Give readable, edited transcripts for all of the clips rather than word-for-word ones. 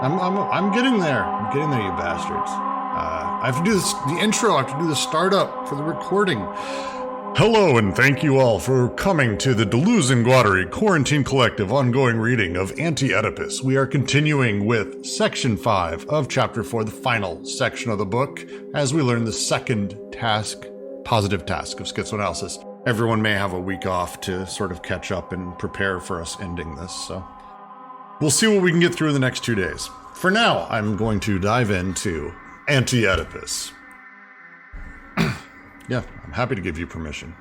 I'm getting there. I'm getting there, you bastards. I have to do this, the intro. I have to do the startup for the recording. Hello, and thank you all for coming to the Deleuze and Guattari Quarantine Collective ongoing reading of Anti-Oedipus. We are continuing with Section 5 of Chapter 4, the final section of the book, as we learn the second task, positive task of schizoanalysis. Everyone may have a week off to sort of catch up and prepare for us ending this, so we'll see what we can get through in the next 2 days. For now, I'm going to dive into Anti-Oedipus. Yeah, I'm happy to give you permission.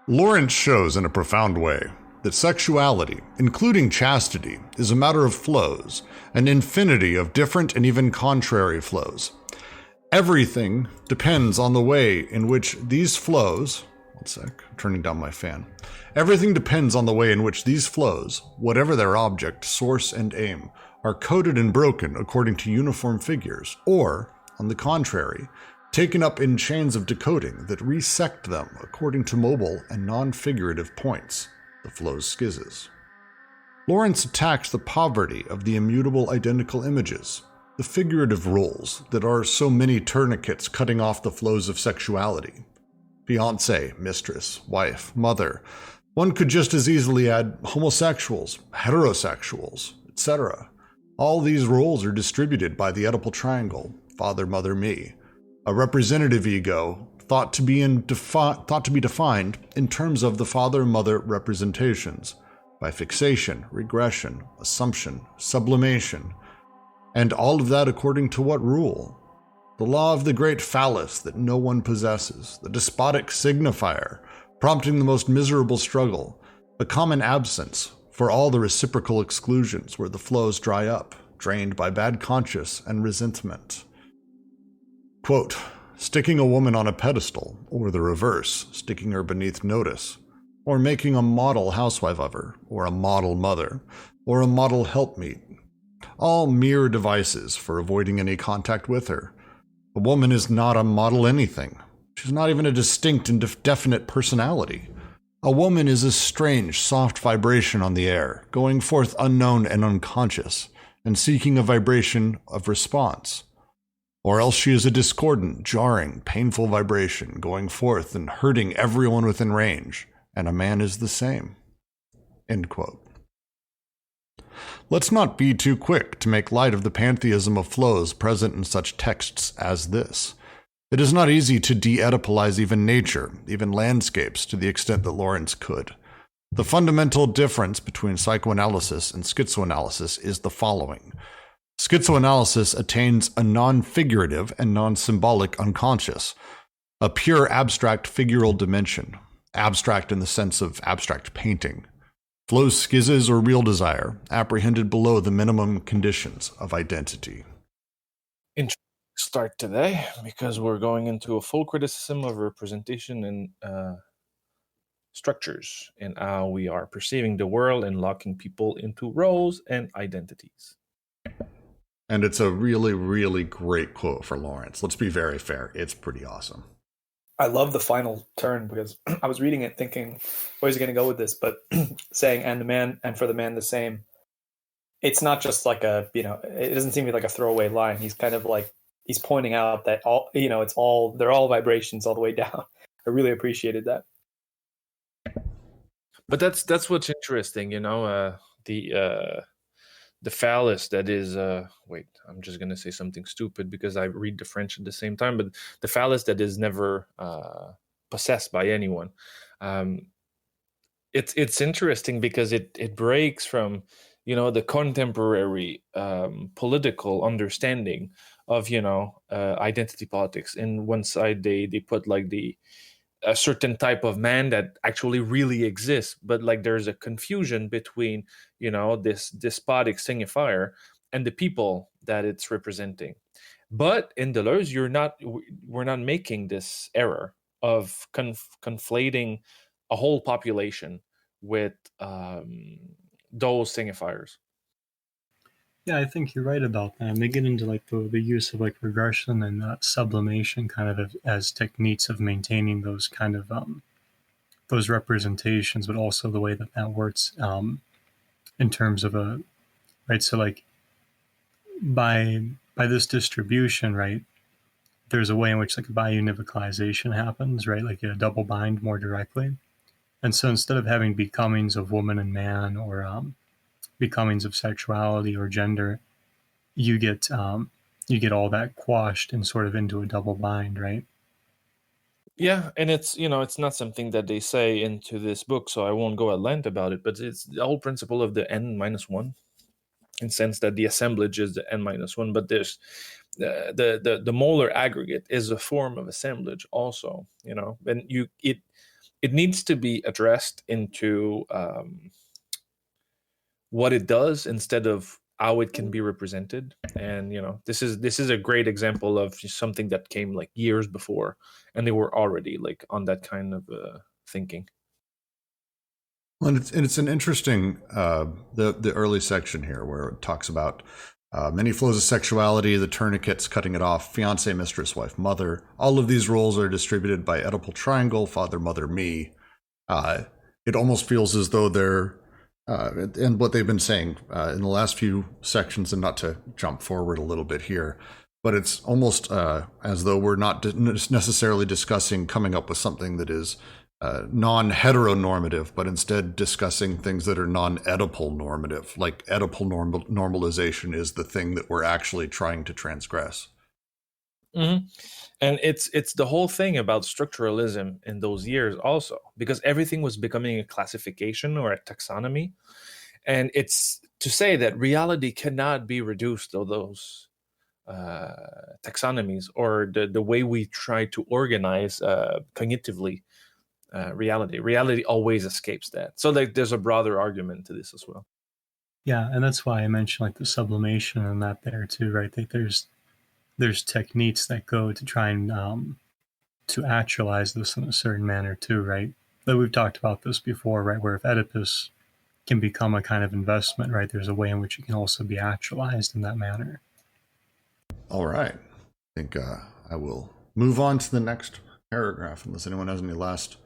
Lawrence shows in a profound way that sexuality, including chastity, is a matter of flows, an infinity of different and even contrary flows. Everything depends on the way in which these flows... One sec, I'm turning down my fan. Everything depends on the way in which these flows, whatever their object, source, and aim, are coded and broken according to uniform figures, or, on the contrary, taken up in chains of decoding that resect them according to mobile and non-figurative points, the flow's schizzes. Lawrence attacks the poverty of the immutable identical images, the figurative roles that are so many tourniquets cutting off the flows of sexuality. Fiancé, mistress, wife, mother. One could just as easily add homosexuals, heterosexuals, etc. All these roles are distributed by the Oedipal triangle, father, mother, me. A representative ego thought to be defined in terms of the father-mother representations, by fixation, regression, assumption, sublimation, and all of that according to what rule? The law of the great phallus that no one possesses, the despotic signifier, prompting the most miserable struggle, a common absence for all the reciprocal exclusions where the flows dry up, drained by bad conscience and resentment. Quote, sticking a woman on a pedestal, or the reverse, sticking her beneath notice, or making a model housewife of her, or a model mother, or a model helpmeet. All mere devices for avoiding any contact with her. A woman is not a model anything. She's not even a distinct and definite personality. A woman is a strange, soft vibration on the air, going forth unknown and unconscious, and seeking a vibration of response. Or else she is a discordant, jarring, painful vibration, going forth and hurting everyone within range, and a man is the same. End quote. Let's not be too quick to make light of the pantheism of flows present in such texts as this. It is not easy to de-Oedipalize even nature, even landscapes, to the extent that Lawrence could. The fundamental difference between psychoanalysis and schizoanalysis is the following. Schizoanalysis attains a non-figurative and non-symbolic unconscious, a pure abstract figural dimension, abstract in the sense of abstract painting. Flows schizzes or real desire, apprehended below the minimum conditions of identity. Interesting start today, because we're going into a full criticism of representation and structures, and how we are perceiving the world and locking people into roles and identities. And it's a really, really great quote for Lawrence. Let's be very fair. It's pretty awesome. I love the final turn, because I was reading it thinking, where's he going to go with this? But saying, and the man, and for the man the same. It's not just like it doesn't seem like a throwaway line. He's kind of like, he's pointing out that they're all vibrations all the way down. I really appreciated that. But that's what's interesting, the phallus that is, I'm just going to say something stupid because I read the French at the same time, but the phallus that is never possessed by anyone. It's interesting because it breaks from, the contemporary political understanding of, identity politics. In one side, they put like a certain type of man that actually really exists, but like there's a confusion between this despotic signifier and the people that it's representing. But in Deleuze, we're not making this error of conflating a whole population with those signifiers. Yeah, I think you're right about that. And they get into like the use of like regression and sublimation kind of as techniques of maintaining those kind of those representations, but also the way that works in terms of right? So like by this distribution, right, there's a way in which like biunivocalization happens, right? Like a double bind more directly. And so instead of having becomings of woman and man, or becomings of sexuality or gender, you get all that quashed and sort of into a double bind, right? Yeah, and it's it's not something that they say into this book, so I won't go at length about it. But it's the whole principle of the n-1, in the sense that the assemblage is the n-1, but there's the molar aggregate is a form of assemblage also, and it needs to be addressed into what it does instead of how it can be represented. And this is a great example of something that came like years before, and they were already like on that kind of thinking. Well, and it's an interesting the early section here where it talks about many flows of sexuality, the tourniquets, cutting it off, fiance, mistress, wife, mother. All of these roles are distributed by Oedipal triangle, father, mother, me. It almost feels as though they're and what they've been saying in the last few sections, and not to jump forward a little bit here, but it's almost as though we're not necessarily discussing coming up with something that is non-heteronormative, but instead discussing things that are non-Oedipal normative, like Oedipal normalization is the thing that we're actually trying to transgress. Mm-hmm. And it's the whole thing about structuralism in those years also, because everything was becoming a classification or a taxonomy. And it's to say that reality cannot be reduced to those taxonomies, or the way we try to organize cognitively reality always escapes that. So like there's a broader argument to this as well. Yeah, and that's why I mentioned like the sublimation and that there too, right? Like there's techniques that go to try and to actualize this in a certain manner too, right? But we've talked about this before, right? Where if Oedipus can become a kind of investment, right, there's a way in which it can also be actualized in that manner. All right. I think I will move on to the next paragraph unless anyone has any last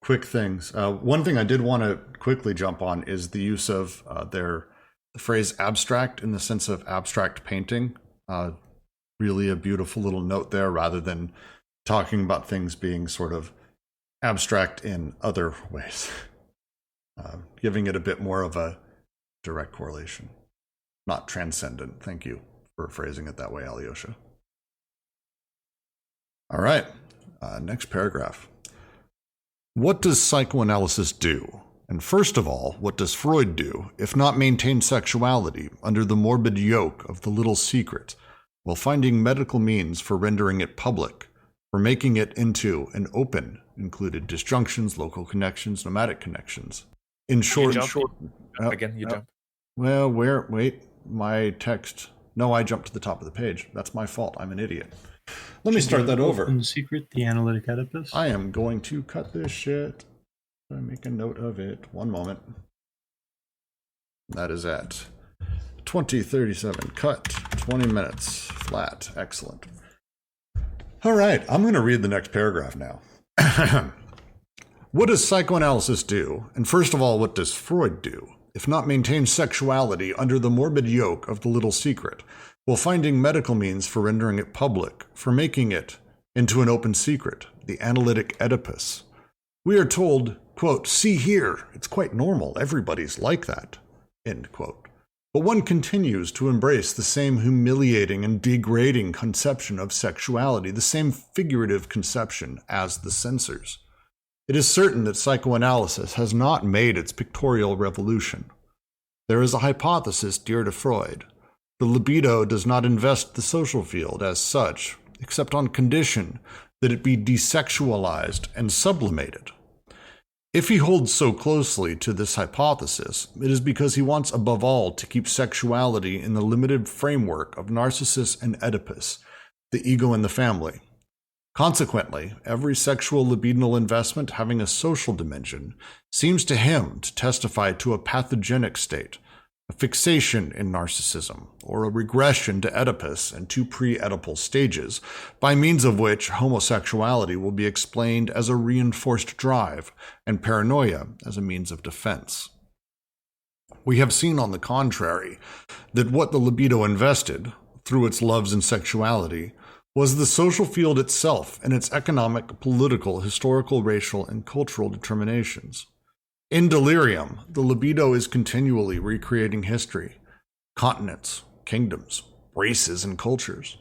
quick things. One thing I did want to quickly jump on is the use of the phrase abstract in the sense of abstract painting. Really a beautiful little note there, rather than talking about things being sort of abstract in other ways. Giving it a bit more of a direct correlation, not transcendent. Thank you for phrasing it that way, Alyosha. All right, next paragraph. What does psychoanalysis do? And first of all, what does Freud do, if not maintain sexuality under the morbid yoke of the little secret, while finding medical means for rendering it public, for making it into an open, included disjunctions, local connections, nomadic connections? In short, you jump. Well, wait, my text. No, I jumped to the top of the page. That's my fault. I'm an idiot. Let me start that over. In secret, the analytic Oedipus. I am going to cut this shit. I make a note of it. One moment. That is at 20:37. Cut. 20 minutes. Flat. Excellent. All right. I'm going to read the next paragraph now. What does psychoanalysis do? And first of all, what does Freud do, if not maintain sexuality under the morbid yoke of the little secret, while finding medical means for rendering it public, for making it into an open secret, the analytic Oedipus? We are told, quote, see here, it's quite normal, everybody's like that, end quote. But one continues to embrace the same humiliating and degrading conception of sexuality, the same figurative conception as the censors. It is certain that psychoanalysis has not made its pictorial revolution. There is a hypothesis dear to Freud. The libido does not invest the social field as such, except on condition that it be desexualized and sublimated. If he holds so closely to this hypothesis, it is because he wants above all to keep sexuality in the limited framework of Narcissus and Oedipus, the ego and the family. Consequently, every sexual libidinal investment having a social dimension seems to him to testify to a pathogenic state, a fixation in narcissism, or a regression to Oedipus and two pre-Oedipal stages, by means of which homosexuality will be explained as a reinforced drive and paranoia as a means of defense. We have seen, on the contrary, that what the libido invested, through its loves and sexuality, was the social field itself and its economic, political, historical, racial, and cultural determinations. In delirium, the libido is continually recreating history, continents, kingdoms, races, and cultures.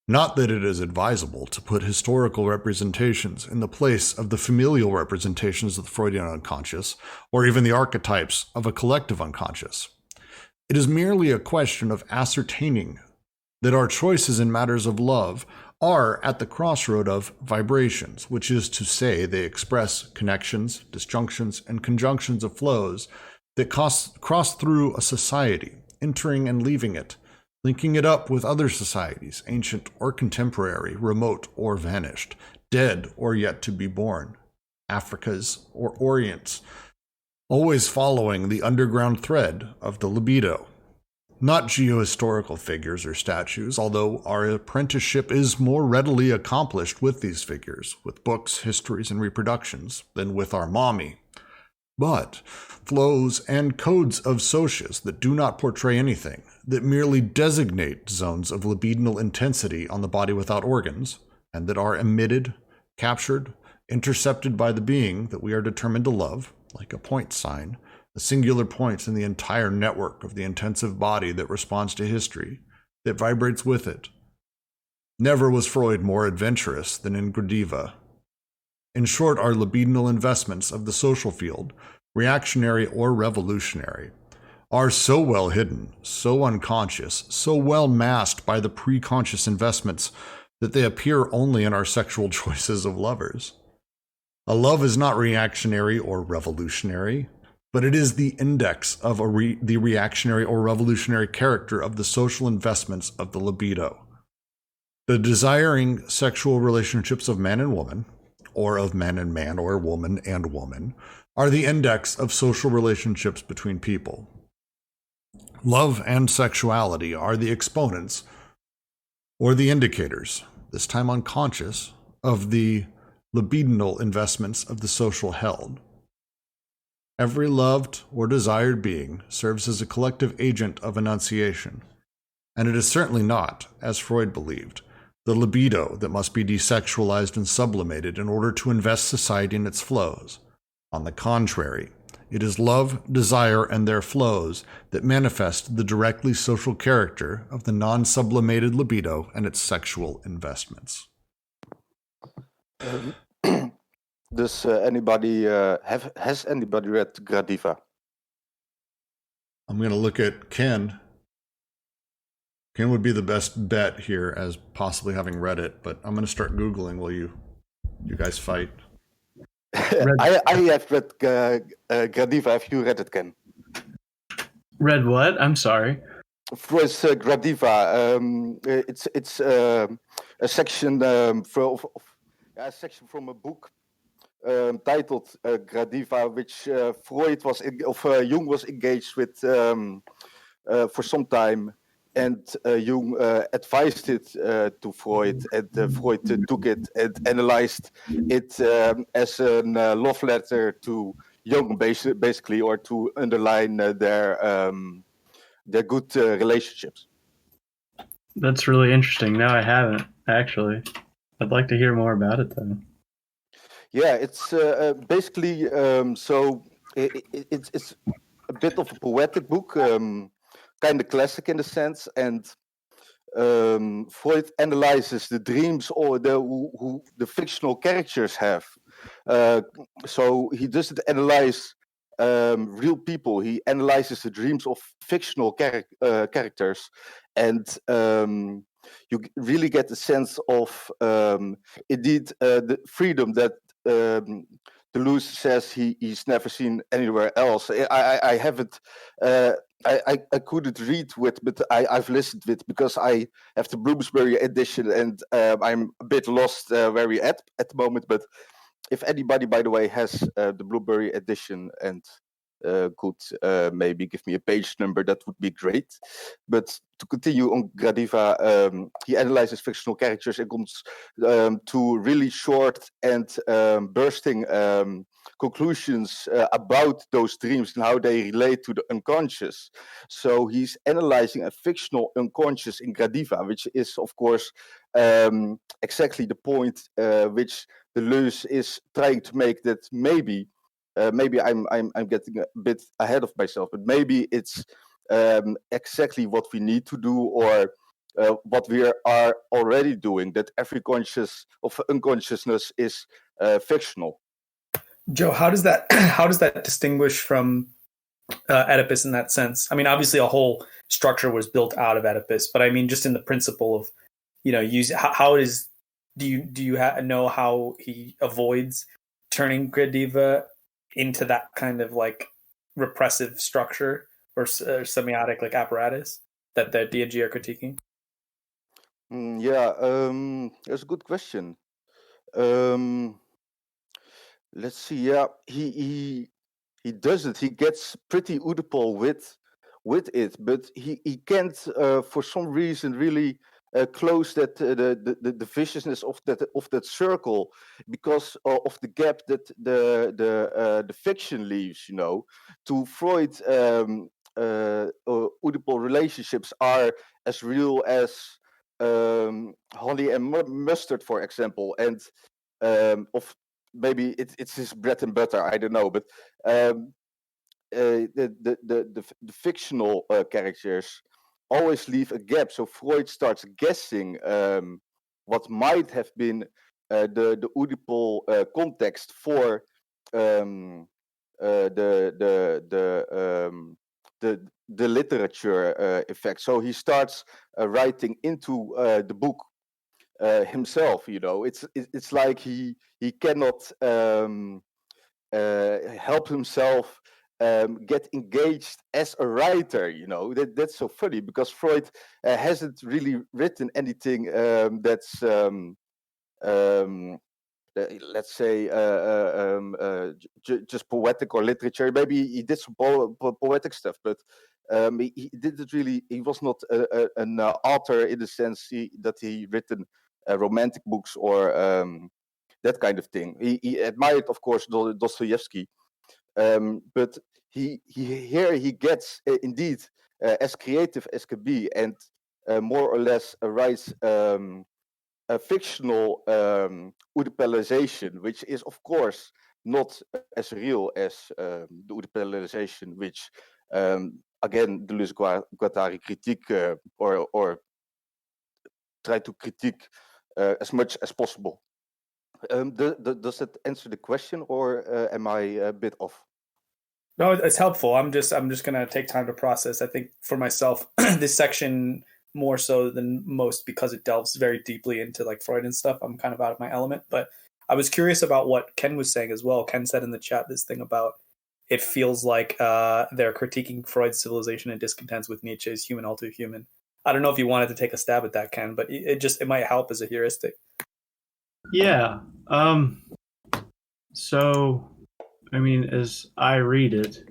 Not that it is advisable to put historical representations in the place of the familial representations of the Freudian unconscious, or even the archetypes of a collective unconscious. It is merely a question of ascertaining that our choices in matters of love are at the crossroad of vibrations, which is to say they express connections, disjunctions, and conjunctions of flows that cross through a society, entering and leaving it, linking it up with other societies, ancient or contemporary, remote or vanished, dead or yet to be born, Africa's or Orient's, always following the underground thread of the libido. Not geohistorical figures or statues, although our apprenticeship is more readily accomplished with these figures, with books, histories, and reproductions, than with our mommy. But flows and codes of socias that do not portray anything, that merely designate zones of libidinal intensity on the body without organs, and that are emitted, captured, intercepted by the being that we are determined to love, like a point sign, a singular point in the entire network of the intensive body that responds to history, that vibrates with it. Never was Freud more adventurous than in Gradiva. In short, our libidinal investments of the social field, reactionary or revolutionary, are so well hidden, so unconscious, so well masked by the pre-conscious investments that they appear only in our sexual choices of lovers. A love is not reactionary or revolutionary, but it is the index of the reactionary or revolutionary character of the social investments of the libido. The desiring sexual relationships of man and woman, or of man and man, or woman and woman, are the index of social relationships between people. Love and sexuality are the exponents, or the indicators, this time unconscious, of the libidinal investments of the social held. Every loved or desired being serves as a collective agent of enunciation, and it is certainly not, as Freud believed, the libido that must be desexualized and sublimated in order to invest society in its flows. On the contrary, it is love, desire, and their flows that manifest the directly social character of the non-sublimated libido and its sexual investments. Does anybody has anybody read Gradiva? I'm going to look at Ken. Ken would be the best bet here as possibly having read it, but I'm going to start Googling while you guys fight. I have read Gradiva. Have you read it, Ken? Read what? I'm sorry. Freud's Gradiva. It's a section a section from a book titled Gradiva, which Jung was engaged with for some time, and Jung advised it to Freud, and Freud took it and analyzed it as a love letter to Jung, basically, or to underline their good relationships. That's really interesting. No, I haven't, actually. I'd like to hear more about it, though. Yeah, it's basically so it's a bit of a poetic book, kind of classic in a sense, and Freud analyzes the dreams or the fictional characters have. So he doesn't analyze real people. He analyzes the dreams of fictional characters, and you really get the sense of indeed the freedom that Deleuze says he's never seen anywhere else. I haven't. I couldn't read with, but I've listened with, because I have the Bloomsbury edition, and I'm a bit lost where we're at the moment. But if anybody, by the way, has the Bloomsbury edition and could maybe give me a page number, that would be great. But to continue on Gradiva, he analyzes fictional characters and comes to really short and bursting conclusions about those dreams and how they relate to the unconscious. So he's analyzing a fictional unconscious in Gradiva, which is, of course, exactly the point which Deleuze is trying to make, that maybe I'm getting a bit ahead of myself, but maybe it's exactly what we need to do, or what we are already doing, that every conscious of unconsciousness is fictional. Joe, how does that distinguish from Oedipus in that sense? I mean, obviously a whole structure was built out of Oedipus, but I mean, just in the principle of, do you know how he avoids turning Gradiva into that kind of like repressive structure or semiotic like apparatus that the D&G are critiquing? That's a good question. Let's see. Yeah, he does it. He gets pretty Oedipal with it, but he can't for some reason really close that the viciousness of that circle, because of the gap that the fiction leaves. To Freud, Oedipal relationships are as real as honey and mustard, for example, and of maybe it's his bread and butter. I don't know, but the fictional characters always leave a gap. So Freud starts guessing what might have been the Oedipal context for the literature effect. So he starts writing into the book himself. It's like he cannot help himself get engaged as a writer. That's so funny, because Freud hasn't really written anything that's let's say just poetic or literature. Maybe he did some poetic stuff, but he didn't really. He was not an author in the sense that he written romantic books or that kind of thing. He admired, of course, Dostoevsky, but he gets indeed as creative as can be, and more or less writes a fictional Oedipalization, which is, of course, not as real as the Oedipalization which again Deleuze Guattari critique or try to critique as much as possible. Does that answer the question, or am I a bit off? No, it's helpful. I'm just going to take time to process. I think for myself, this section more so than most, because it delves very deeply into like Freud and stuff, I'm kind of out of my element. But I was curious about what Ken was saying as well. Ken said in the chat this thing about it feels like they're critiquing Freud's civilization and discontents with Nietzsche's human all too human. I don't know if you wanted to take a stab at that, Ken, but it might help as a heuristic. Yeah. So, I mean, as I read it,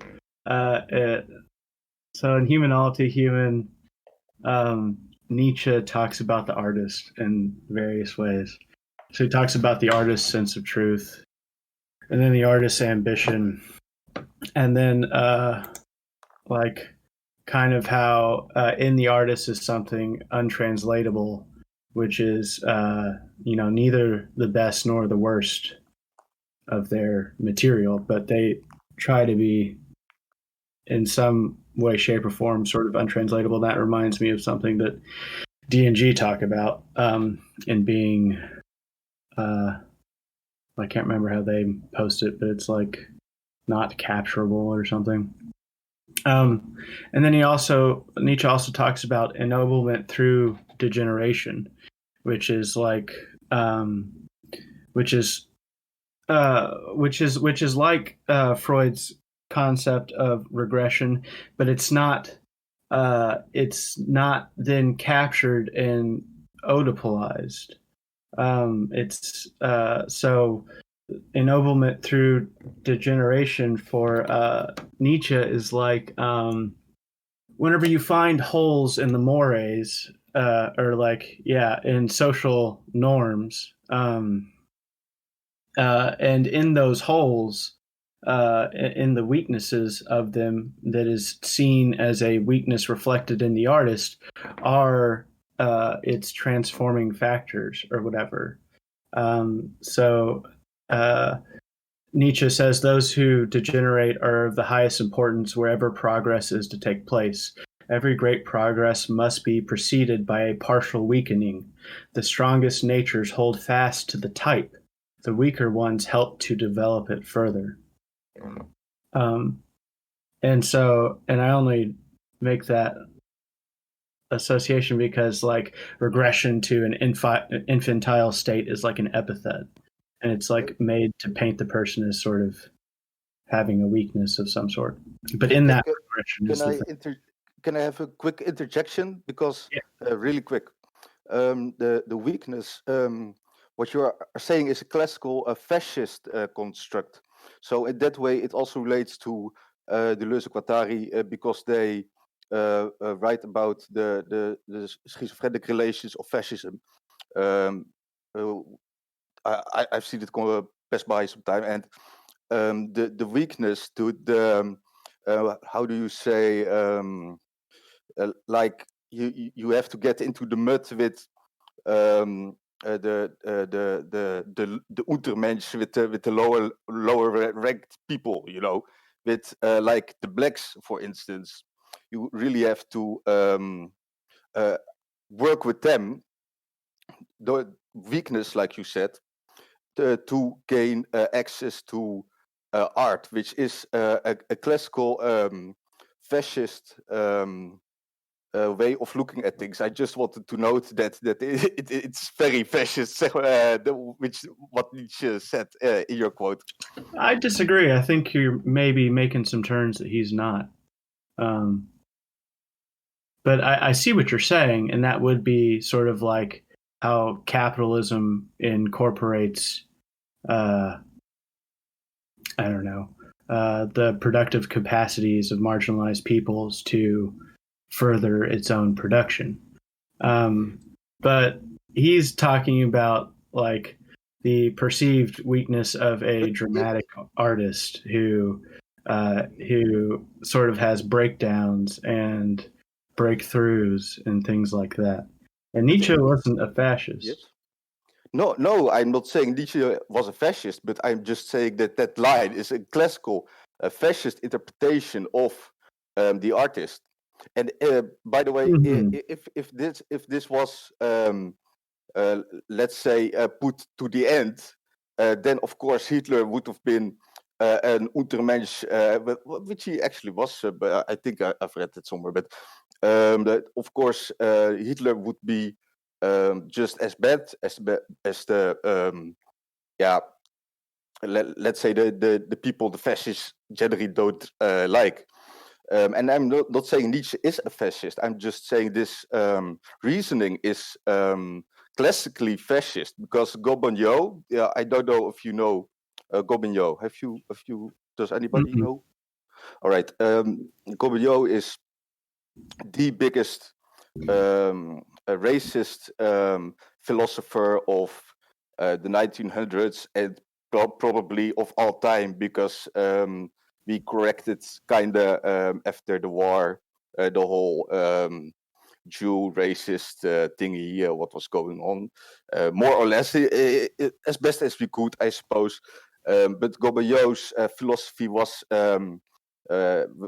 so in Human All Too Human, Nietzsche talks about the artist in various ways. So he talks about the artist's sense of truth, and then the artist's ambition, and then like kind of how in the artist is something untranslatable, which is neither the best nor the worst of their material, but they try to be in some way, shape, or form sort of untranslatable. That reminds me of something that D&G talk about in being I can't remember how they post it, but it's like not capturable or something. And then Nietzsche also talks about ennoblement through degeneration, which is like which is like Freud's concept of regression, but it's not then captured and Oedipalized. So ennoblement through degeneration for Nietzsche is like whenever you find holes in the mores, or like, yeah, in social norms, and in those holes, in the weaknesses of them that is seen as a weakness reflected in the artist, are its transforming factors or whatever. So Nietzsche says those who degenerate are of the highest importance wherever progress is to take place. Every great progress must be preceded by a partial weakening. The strongest natures hold fast to the type. The weaker ones help to develop it further. And I only make that association because, like, regression to an infantile state is like an epithet, and it's like made to paint the person as sort of having a weakness of some sort. But in that regression is the thing. Can I have a quick interjection? Because really quick, the weakness, what you are saying is a classical fascist construct. So in that way, it also relates to Deleuze and Guattari because they write about the schizophrenic relations of fascism. I've seen it pass by sometime, and the weakness to the how do you say like you have to get into the mud with the Untermensch, with the lower ranked people, you know, with like the blacks, for instance. You really have to work with them. The weakness, like you said, to gain access to art, which is a classical fascist way of looking at things. I just wanted to note that it's very fascist, which what Nietzsche said in your quote. I disagree. I think you're maybe making some turns that he's not. But I see what you're saying, and that would be sort of like how capitalism incorporates, I don't know, the productive capacities of marginalized peoples to further its own production. But he's talking about like the perceived weakness of a dramatic artist who sort of has breakdowns and breakthroughs and things like that. And Nietzsche wasn't a fascist. Yes. No, I'm not saying Nietzsche was a fascist, but I'm just saying that line is a classical fascist interpretation of the artist. And by the way, if this was let's say put to the end, then of course Hitler would have been an Untermensch, which he actually was. But I think I've read it somewhere. But that of course Hitler would be just as bad as the let's say the people the fascists generally don't like. And I'm not saying Nietzsche is a fascist. I'm just saying this reasoning is classically fascist because Gobonneau. Yeah, I don't know if you know Gobonneau. Have you? Does anybody know? All right. Gobonneau is the biggest racist philosopher of the 1900s and probably of all time because we corrected kind of after the war the whole Jew racist thingy, what was going on, more or less as best as we could, I suppose. But Gobonneau's philosophy was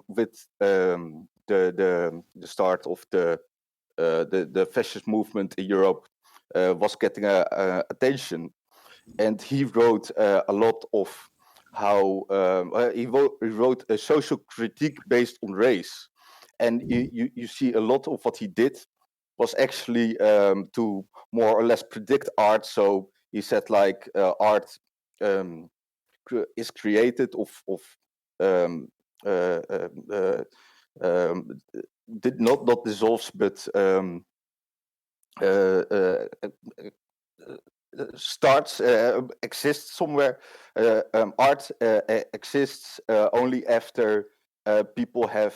with the start of the fascist movement in Europe was getting attention, and he wrote a lot of how he wrote a social critique based on race, and you see a lot of what he did was actually to more or less predict art. So he said like art is created of did not dissolves, but starts exists somewhere. Art exists only after people have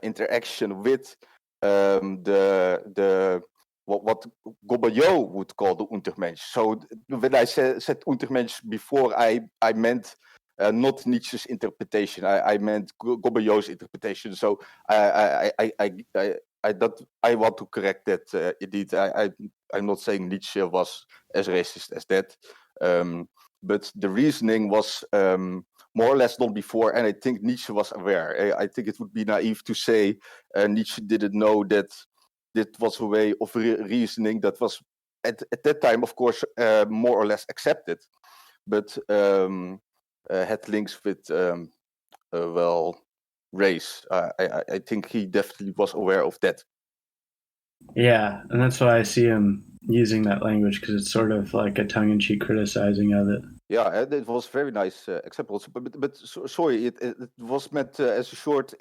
interaction with the what Gobbelot would call the Untermensch. So when I said Untermensch before, I meant not Nietzsche's interpretation. I meant Gobbelot's interpretation. So I want to correct that. Indeed, I'm not saying Nietzsche was as racist as that, but the reasoning was more or less done before, and I think Nietzsche was aware. I think it would be naive to say Nietzsche didn't know that was a way of reasoning that was at that time, of course, more or less accepted, but had links with race. I think he definitely was aware of that. Yeah, and that's why I see him using that language, because it's sort of like a tongue-in-cheek criticizing of it. Yeah, it was very nice example. But sorry, it was meant as a short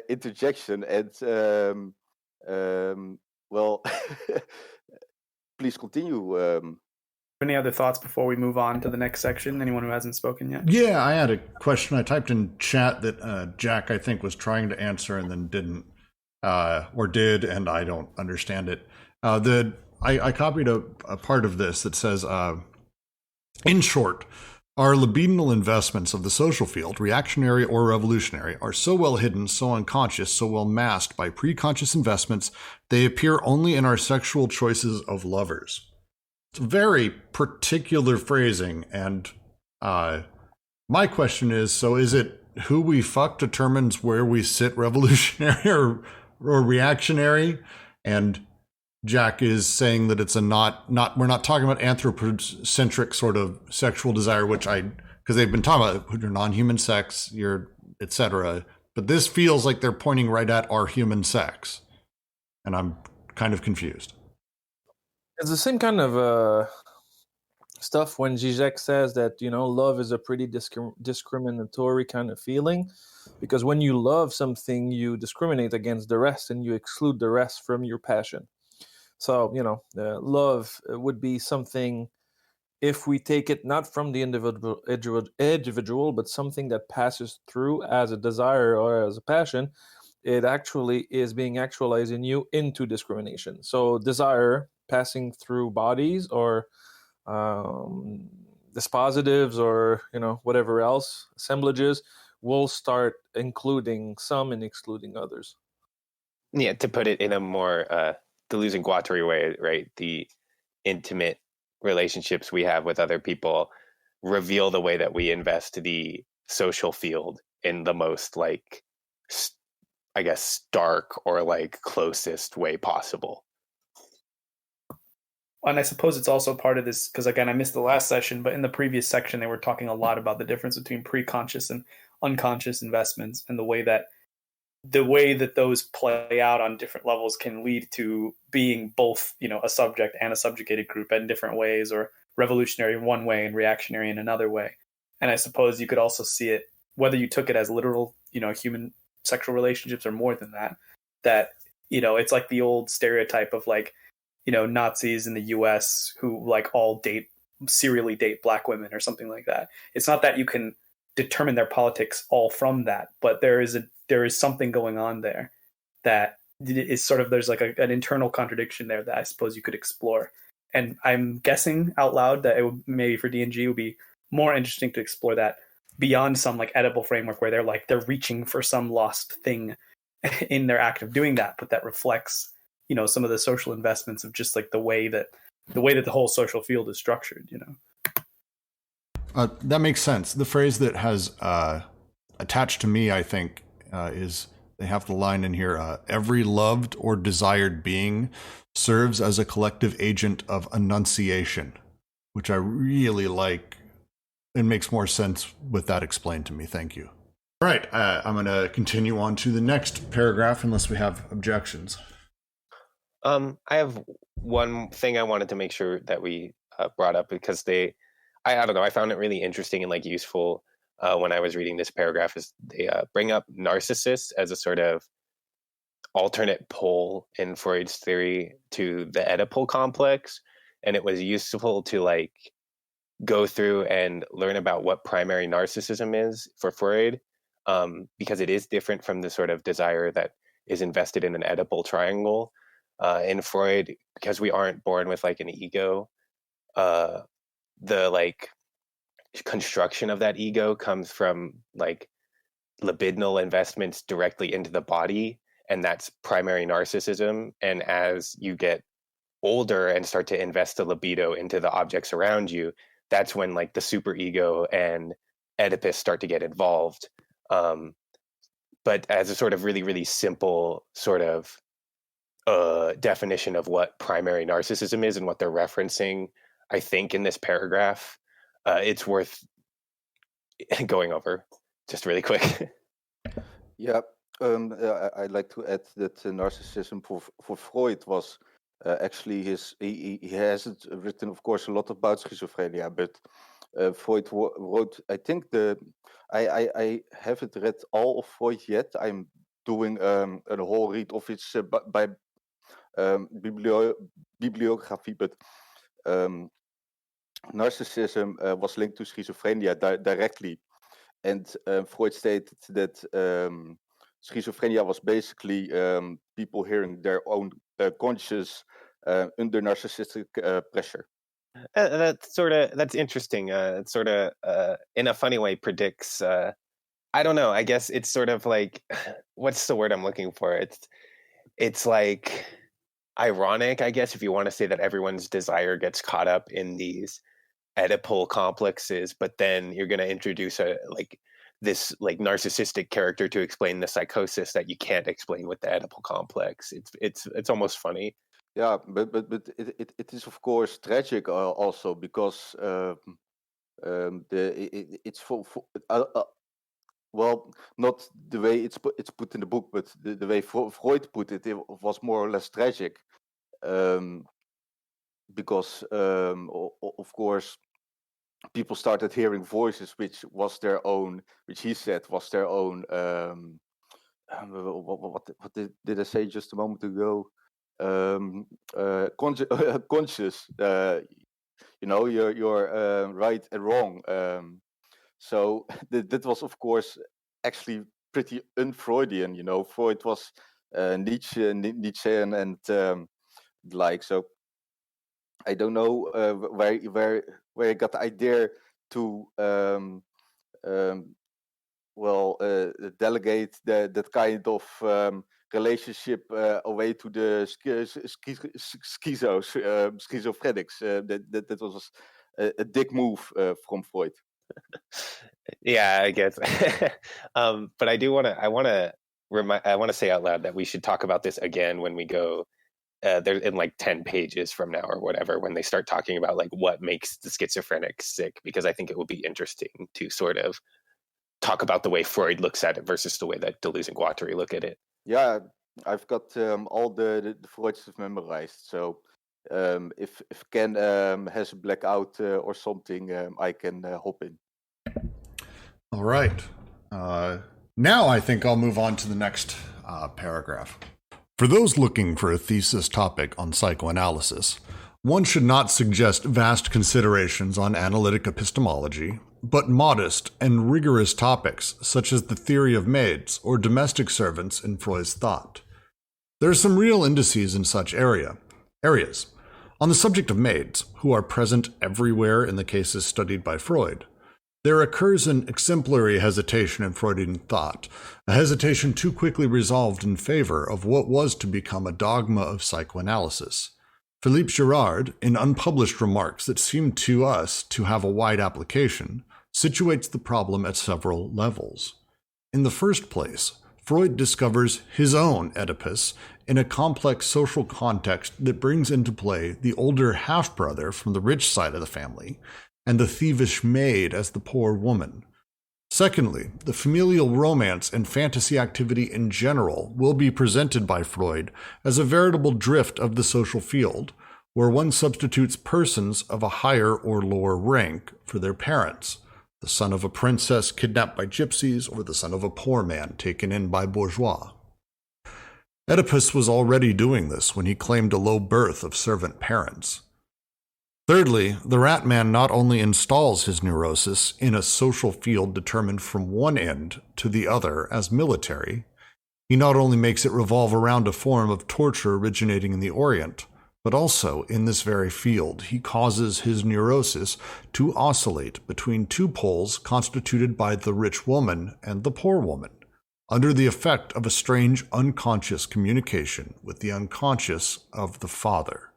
interjection, and well, please continue. Any other thoughts before we move on to the next section? Anyone who hasn't spoken yet? Yeah, I had a question. I typed in chat that Jack, I think, was trying to answer and then didn't, or did, and I don't understand it. I copied a part of this that says, in short, our libidinal investments of the social field, reactionary or revolutionary, are so well hidden, so unconscious, so well masked by preconscious investments, they appear only in our sexual choices of lovers. It's very particular phrasing, and my question is, so is it who we fuck determines where we sit, revolutionary or reactionary? And Jack is saying that it's a not we're not talking about anthropocentric sort of sexual desire, which because they've been talking about your non-human sex, your etc. But this feels like they're pointing right at our human sex, and I'm kind of confused. It's the same kind of stuff when Zizek says that, love is a pretty discriminatory kind of feeling, because when you love something, you discriminate against the rest and you exclude the rest from your passion. So, love would be something, if we take it not from the individual, but something that passes through as a desire or as a passion, it actually is being actualized in you into discrimination. So desire passing through bodies or dispositives or, whatever else, assemblages, will start including some and excluding others. Yeah, to put it in a more Deleuze and Guattari way, right? The intimate relationships we have with other people reveal the way that we invest the social field in the most, I guess, stark or closest way possible. And I suppose it's also part of this, because again, I missed the last session, but in the previous section, they were talking a lot about the difference between preconscious and unconscious investments, and the way that those play out on different levels can lead to being both, a subject and a subjugated group in different ways, or revolutionary in one way and reactionary in another way. And I suppose you could also see it, whether you took it as literal, human sexual relationships or more than that, it's like the old stereotype of Nazis in the US who all serially date black women or something like that. It's not that you can determine their politics all from that, but there is something going on there that is sort of, there's an internal contradiction there that I suppose you could explore. And I'm guessing out loud that it would, maybe for D&G, would be more interesting to explore that beyond some Oedipal framework where they're reaching for some lost thing in their act of doing that, but that reflects some of the social investments of just the way that the whole social field is structured. That makes sense. The phrase that has attached to me, I think, is, they have the line in here, every loved or desired being serves as a collective agent of enunciation, which I really like. It makes more sense with that explained to me. Thank you. All right, I'm going to continue on to the next paragraph unless we have objections. I have one thing I wanted to make sure that we brought up, because I don't know, I found it really interesting and useful when I was reading this paragraph, is they bring up narcissists as a sort of alternate pole in Freud's theory to the Oedipal complex. and it was useful to like go through and learn about what primary narcissism is for Freud, because it is different from the sort of desire that is invested in an Oedipal triangle. In Freud, because we aren't born with like an ego, the like construction of that ego comes from like libidinal investments directly into the body, and that's primary narcissism. And as you get older and start to invest the libido into the objects around you, that's when like the superego and Oedipus start to get involved. But as a sort of really, really simple sort of definition of what primary narcissism is and what they're referencing, I think in this paragraph, it's worth going over just really quick. Yeah, I'd like to add that narcissism for Freud was actually he hasn't written, of course, a lot about schizophrenia, but Freud wrote, I think I haven't read all of Freud yet. I'm doing a whole read of its by bibliography, but narcissism was linked to schizophrenia directly. And Freud stated that schizophrenia was basically people hearing their own conscious under narcissistic pressure. That's interesting. It sort of, in a funny way, predicts. I don't know. I guess it's sort of like, what's the word I'm looking for? It's like ironic, I guess, if you want to say that everyone's desire gets caught up in these Oedipal complexes, but then you're going to introduce this narcissistic character to explain the psychosis that you can't explain with the Oedipal complex. It's almost funny. Yeah, but it is of course tragic also because it's well, not the way it's put in the book, but the way Freud put it, it was more or less tragic, because of course people started hearing voices which he said was their own. What did I say just a moment ago? Conscious. You're right and wrong. So that was, of course, actually pretty un-Freudian. Freud was Nietzschean and so. I don't know where I got the idea to delegate that kind of relationship away to the schizophrenics. That was a dick move from Freud. Yeah, I guess. But I want to say out loud that we should talk about this again when we go. They're in like 10 pages from now or whatever, when they start talking about like what makes the schizophrenic sick, because I think it will be interesting to sort of talk about the way Freud looks at it versus the way that Deleuze and Guattari look at it. Yeah, I've got all the Freud stuff memorized. So if Ken has a blackout or something, I can hop in. All right. Now I think I'll move on to the next paragraph. For those looking for a thesis topic on psychoanalysis, one should not suggest vast considerations on analytic epistemology, but modest and rigorous topics such as the theory of maids or domestic servants in Freud's thought. There are some real indices in such areas. On the subject of maids, who are present everywhere in the cases studied by Freud, there occurs an exemplary hesitation in Freudian thought, a hesitation too quickly resolved in favor of what was to become a dogma of psychoanalysis. Philippe Girard, in unpublished remarks that seem to us to have a wide application, situates the problem at several levels. In the first place, Freud discovers his own Oedipus in a complex social context that brings into play the older half-brother from the rich side of the family, and the thievish maid as the poor woman. Secondly, the familial romance and fantasy activity in general will be presented by Freud as a veritable drift of the social field, where one substitutes persons of a higher or lower rank for their parents, the son of a princess kidnapped by gypsies or the son of a poor man taken in by bourgeois. Oedipus was already doing this when he claimed a low birth of servant parents. Thirdly, the rat man not only installs his neurosis in a social field determined from one end to the other as military, he not only makes it revolve around a form of torture originating in the Orient, but also in this very field he causes his neurosis to oscillate between two poles constituted by the rich woman and the poor woman, under the effect of a strange unconscious communication with the unconscious of the father.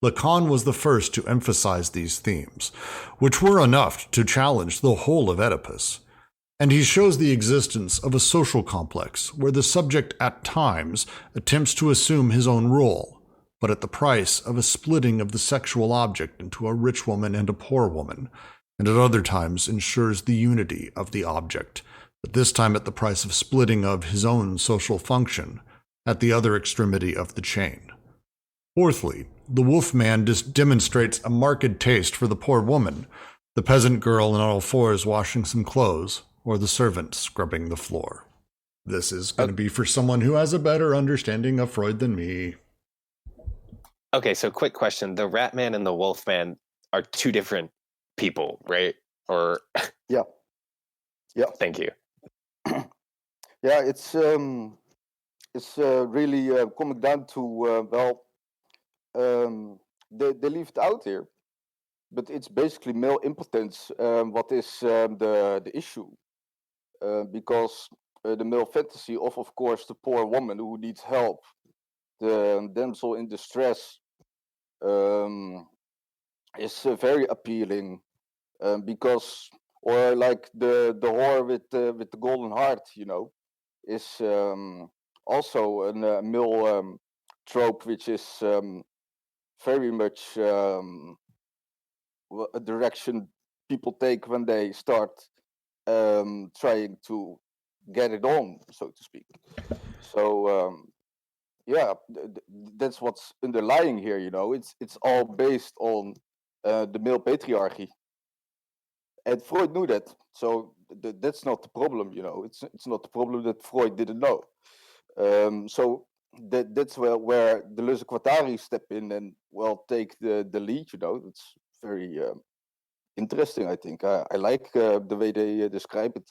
Lacan was the first to emphasize these themes, which were enough to challenge the whole of Oedipus. And he shows the existence of a social complex where the subject at times attempts to assume his own role, but at the price of a splitting of the sexual object into a rich woman and a poor woman, and at other times ensures the unity of the object, but this time at the price of splitting of his own social function at the other extremity of the chain. Fourthly, the wolfman demonstrates a marked taste for the poor woman, the peasant girl in all fours washing some clothes, or the servant scrubbing the floor. This is going to be for someone who has a better understanding of Freud than me. Okay, so quick question. The rat man and the wolf man are two different people, right? Or Yeah. Thank you. Yeah, it's really coming down to they leave it out here, but it's basically male impotence. What is the issue? Because the male fantasy of course, the poor woman who needs help, the damsel in distress, is very appealing, because, or like the whore with the golden heart, is also a male trope, which is very much a direction people take when they start trying to get it on, so to speak. So that's what's underlying here. It's all based on the male patriarchy, and Freud knew that. So that's not the problem. It's not the problem that Freud didn't know. So that's where the guattari step in and take the lead. It's very interesting. I think I like the way they describe it.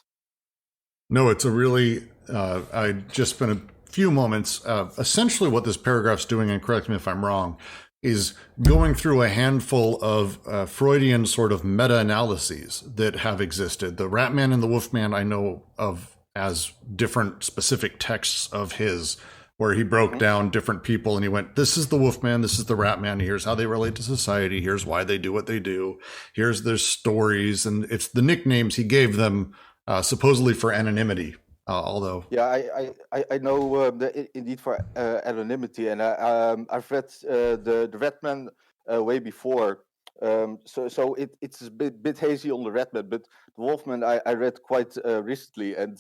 No, it's a really, I just spent a few moments, essentially what this paragraph's doing, and correct me if I'm wrong, is going through a handful of Freudian sort of meta-analyses that have existed. The rat man and the wolf man I know of as different specific texts of his, where he broke down different people and he went, this is the wolf man, this is the rat man, here's how they relate to society, here's why they do what they do, here's their stories, and it's the nicknames he gave them supposedly for anonymity. Although, I know indeed for anonymity, and I've read the Redman way before, so it's a bit hazy on the Redman, but the Wolfman I read quite recently, and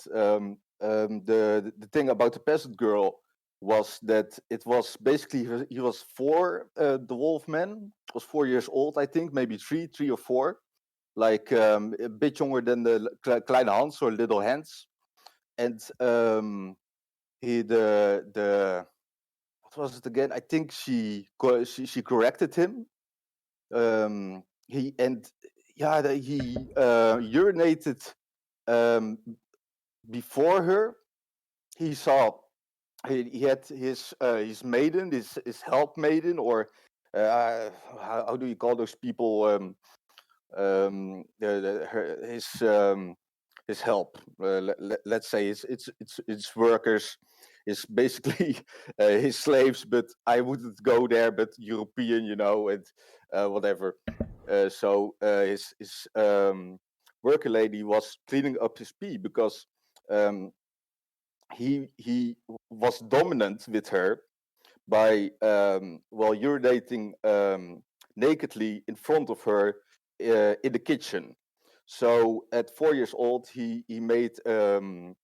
the thing about the peasant girl was that it was basically he was the Wolfman was 4 years old, I think, maybe three or four, like a bit younger than the Kleine Hans or Little Hans. And he the what was it again? I think she corrected him. He urinated before her. He saw he had his maiden, his help maiden, or how do you call those people? His help, let's say it's workers, is basically his slaves, but I wouldn't go there, but European, and whatever. So his worker lady was cleaning up his pee because he was dominant with her by urinating nakedly in front of her in the kitchen. So at 4 years old, he made a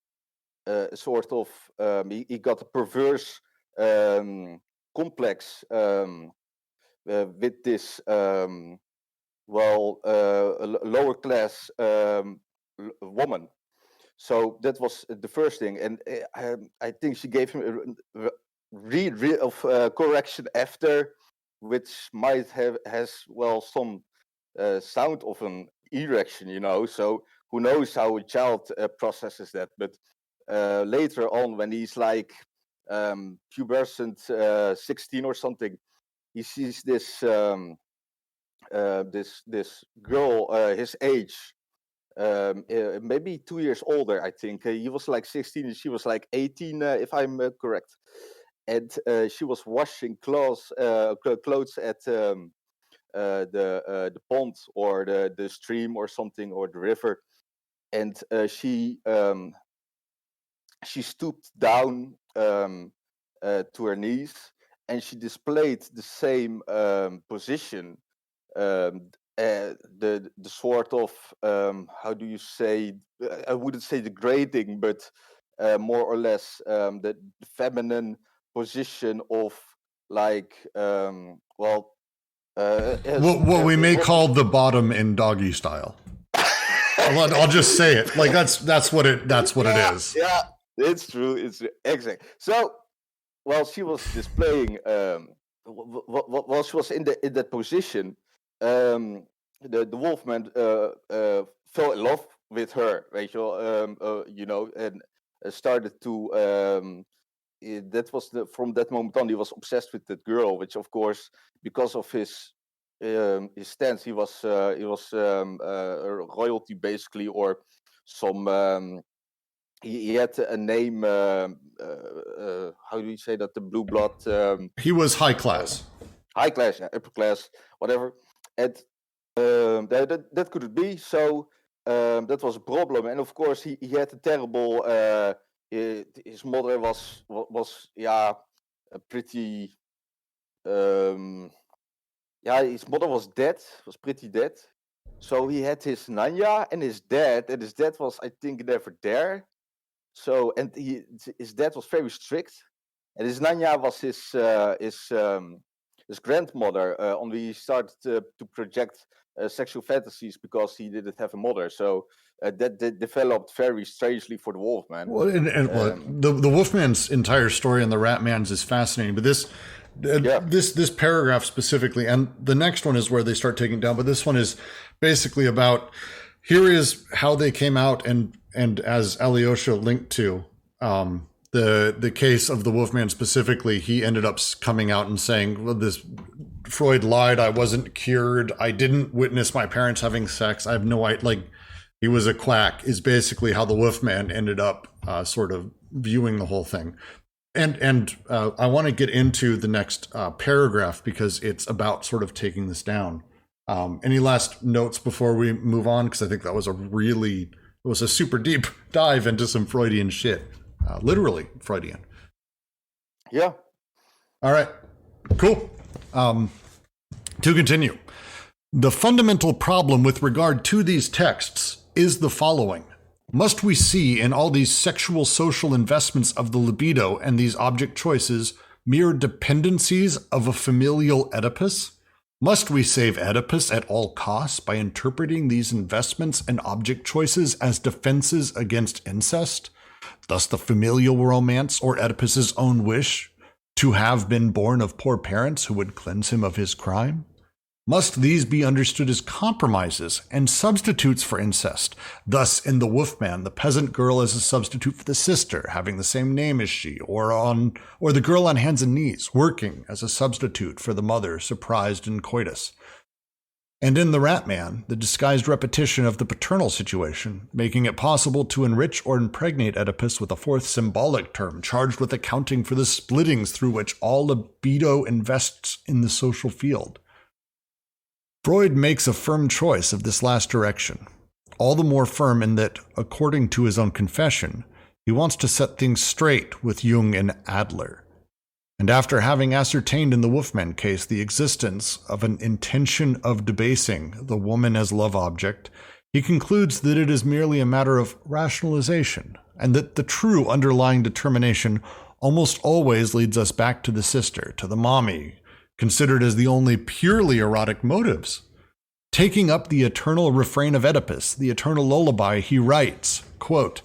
sort of he got a perverse complex with this lower class woman. So that was the first thing, and I think she gave him a real of correction after, which might has some sound of an erection, so who knows how a child processes that. But later on, when he's like pubescent 16 or something, he sees this this girl his age, maybe 2 years older, I think. He was like 16 and she was like 18, if I'm correct. And she was washing clothes at the pond or the stream or something, or the river. And she stooped down to her knees, and she displayed the same position, the sort of how do you say? I wouldn't say degrading, but more or less the feminine position of like what we may call the bottom in doggy style. I'll just say it. Like that's what it is. Yeah, it's true. It's exact. So, while she was displaying, while she was in that position, the Wolfman fell in love with her, and started to. That was from that moment on, he was obsessed with that girl, which of course, because of his stance, he was a royalty basically, or some. He had a name. How do you say that? The blue blood. He was high class. High class, yeah, upper class, whatever. And that couldn't be. So that was a problem. And of course, he had a terrible. His mother was pretty. His mother was dead. Was pretty dead. So he had his Nanya and his dad was, I think, never there. So, and his dad was very strict, and his Nanya was his grandmother. Only he started to project sexual fantasies because he didn't have a mother. So that developed very strangely for the Wolfman. Well, the Wolfman's entire story and the Ratman's is fascinating, but this paragraph specifically, and the next one is where they start taking down. But this one is basically about, here is how they came out, and as Alyosha linked to the case of the Wolfman specifically, he ended up coming out and saying, well, this Freud lied. I wasn't cured. I didn't witness my parents having sex. I have no idea. Like, he was a quack, is basically how the Wolfman ended up sort of viewing the whole thing. And I want to get into the next paragraph because it's about sort of taking this down. Any last notes before we move on? Because I think that was a super deep dive into some Freudian shit. Literally Freudian. Yeah. All right. Cool. To continue. The fundamental problem with regard to these texts is the following. Must we see in all these sexual social investments of the libido and these object choices mere dependencies of a familial Oedipus? Must we save Oedipus at all costs by interpreting these investments and object choices as defenses against incest? Thus the familial romance, or Oedipus's own wish to have been born of poor parents who would cleanse him of his crime? Must these be understood as compromises and substitutes for incest? Thus, in the Wolfman, the peasant girl is a substitute for the sister, having the same name as she, or the girl on hands and knees, working as a substitute for the mother surprised in coitus. And in the Ratman, the disguised repetition of the paternal situation, making it possible to enrich or impregnate Oedipus with a fourth symbolic term charged with accounting for the splittings through which all libido invests in the social field. Freud makes a firm choice of this last direction, all the more firm in that, according to his own confession, he wants to set things straight with Jung and Adler. And after having ascertained in the Wolfman case the existence of an intention of debasing the woman as love object, he concludes that it is merely a matter of rationalization, and that the true underlying determination almost always leads us back to the sister, to the mommy, considered as the only purely erotic motives. Taking up the eternal refrain of Oedipus, the eternal lullaby, he writes, quote,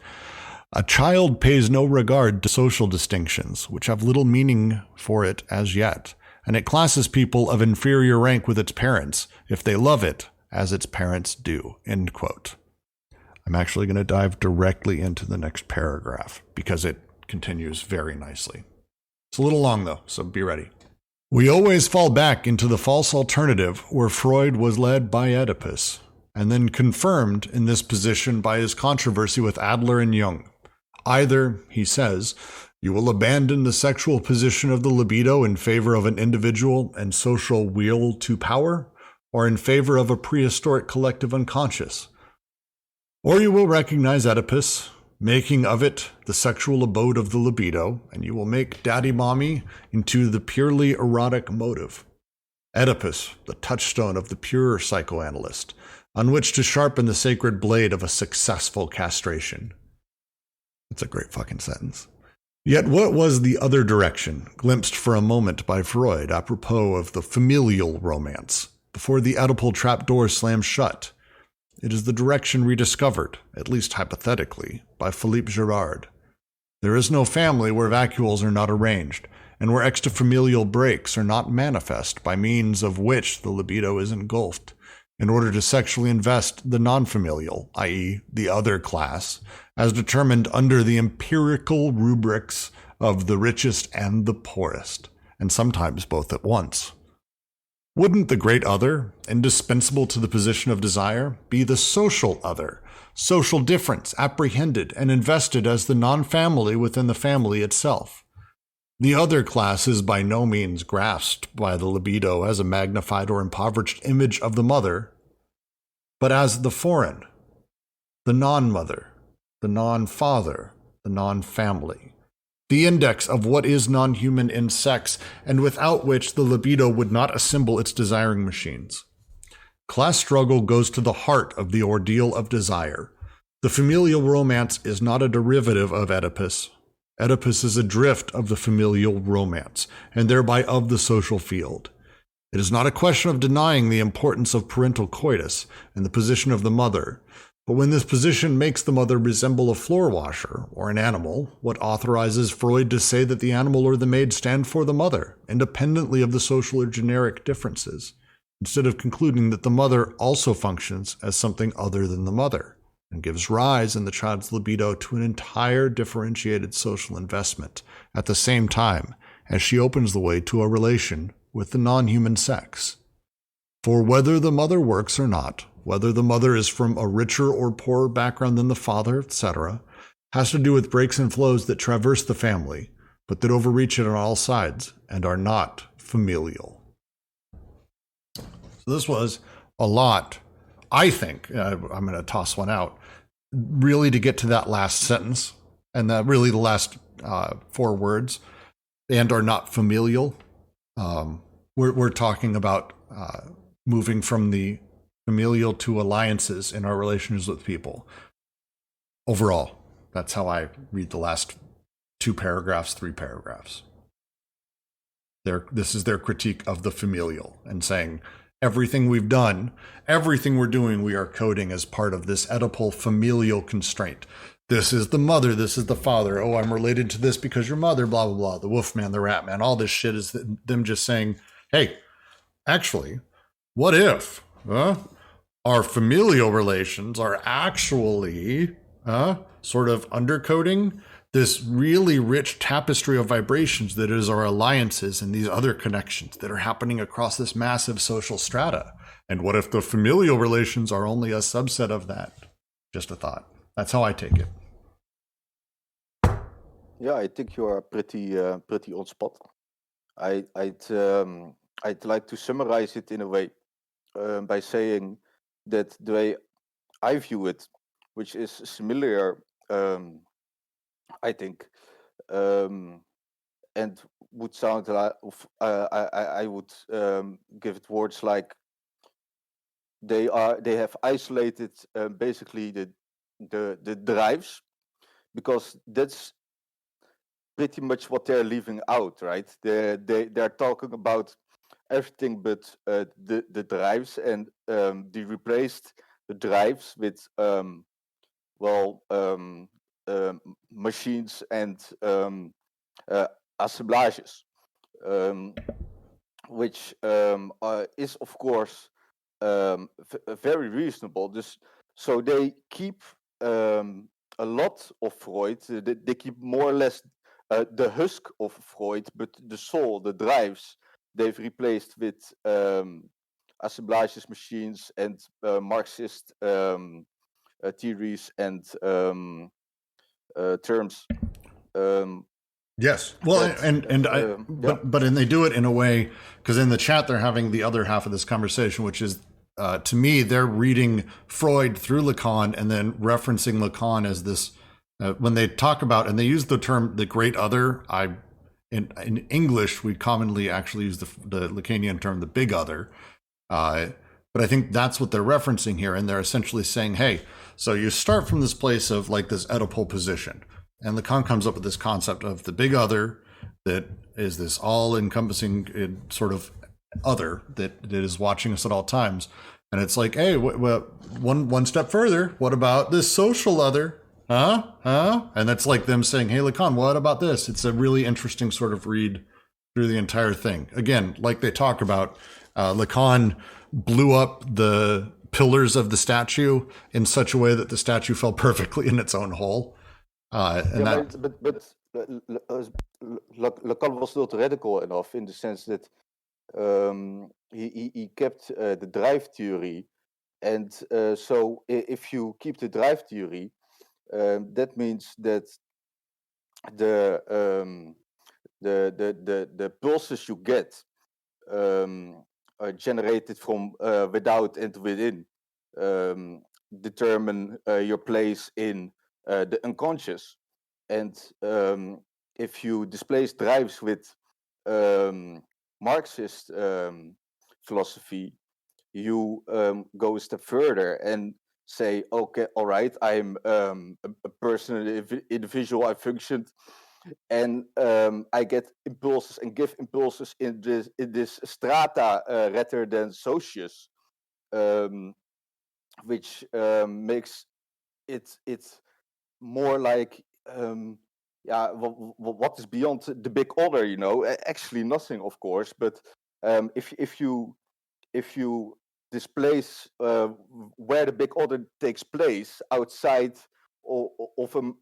"A child pays no regard to social distinctions, which have little meaning for it as yet, and it classes people of inferior rank with its parents if they love it as its parents do, end quote. I'm actually going to dive directly into the next paragraph because it continues very nicely. It's a little long though, so be ready. We always fall back into the false alternative where Freud was led by Oedipus, and then confirmed in this position by his controversy with Adler and Jung. Either, he says, you will abandon the sexual position of the libido in favor of an individual and social will to power, or in favor of a prehistoric collective unconscious. Or you will recognize Oedipus, making of it the sexual abode of the libido, and you will make daddy-mommy into the purely erotic motive. Oedipus, the touchstone of the pure psychoanalyst, on which to sharpen the sacred blade of a successful castration. That's a great fucking sentence. Yet what was the other direction, glimpsed for a moment by Freud apropos of the familial romance, before the Oedipal trapdoor slams shut? It is the direction rediscovered, at least hypothetically, by Philippe Girard. There is no family where vacuoles are not arranged, and where extrafamilial breaks are not manifest by means of which the libido is engulfed, in order to sexually invest the non-familial, i.e., the other class, as determined under the empirical rubrics of the richest and the poorest, and sometimes both at once. Wouldn't the great other, indispensable to the position of desire, be the social other, social difference apprehended and invested as the non-family within the family itself? The other class is by no means grasped by the libido as a magnified or impoverished image of the mother, but as the foreign, the non-mother, the non-father, the non-family, the index of what is non-human in sex, and without which the libido would not assemble its desiring machines. Class struggle goes to the heart of the ordeal of desire. The familial romance is not a derivative of Oedipus. Oedipus is a drift of the familial romance, and thereby of the social field. It is not a question of denying the importance of parental coitus and the position of the mother, but when this position makes the mother resemble a floor washer or an animal, what authorizes Freud to say that the animal or the maid stand for the mother, independently of the social or generic differences, instead of concluding that the mother also functions as something other than the mother, and gives rise in the child's libido to an entire differentiated social investment at the same time as she opens the way to a relation with the non-human sex. For whether the mother works or not, whether the mother is from a richer or poorer background than the father, etc., has to do with breaks and flows that traverse the family, but that overreach it on all sides and are not familial. So this was a lot, I think, I'm going to toss one out, really to get to that last sentence, and that really the last 4 words, and are not familial. We're talking about moving from the familial to alliances in our relations with people. Overall, that's how I read the last 2 paragraphs, 3 paragraphs. This is their critique of the familial and saying, everything we've done, everything we're doing, we are coding as part of this Oedipal familial constraint. This is the mother, this is the father. Oh, I'm related to this because your mother, blah, blah, blah. The wolf man, the rat man, all this shit is them just saying, hey, actually, what if our familial relations are actually sort of undercoding this really rich tapestry of vibrations that is our alliances and these other connections that are happening across this massive social strata? And what if the familial relations are only a subset of that? Just a thought. That's how I take it. Yeah, I think you are pretty on spot. I'd like to summarize it in a way by saying that the way I view it, which is similar, I think, and would sound like I would give it words like they have isolated basically the drives, because that's pretty much what they're leaving out, right? They're talking about everything but the drives, and they replaced the drives with machines and assemblages. which is of course very reasonable. So they keep a lot of Freud. They keep more or less the husk of Freud, but the soul, the drives, they've replaced with assemblages machines and Marxist theories and terms. Yes. Well, and they do it in a way, because in the chat they're having the other half of this conversation, which is, to me, they're reading Freud through Lacan and then referencing Lacan as this, when they talk about, and they use the term the great other. In English, we commonly actually use the Lacanian term the big other. But I think that's what they're referencing here. And they're essentially saying, hey, so you start from this place of like this Oedipal position. And Lacan comes up with this concept of the big other that is this all-encompassing sort of other that is watching us at all times. And it's like, hey, one step further, what about this social other? And that's like them saying, hey, Lacan, what about this? It's a really interesting sort of read through the entire thing. Again, like they talk about, Lacan blew up the pillars of the statue in such a way that the statue fell perfectly in its own hole. But Lacan was not radical enough in the sense that he kept the drive theory, and so if you keep the drive theory, that means that the pulses you get are generated from without and within determine your place in the unconscious. And if you displace drives with Marxist philosophy, you go a step further and say, okay, all right, I'm a person, individual, I functioned, and I get impulses and give impulses in this strata rather than socius, which makes it more like what is beyond the big other, you know? Actually nothing, of course, but if you displace where the big other takes place outside of an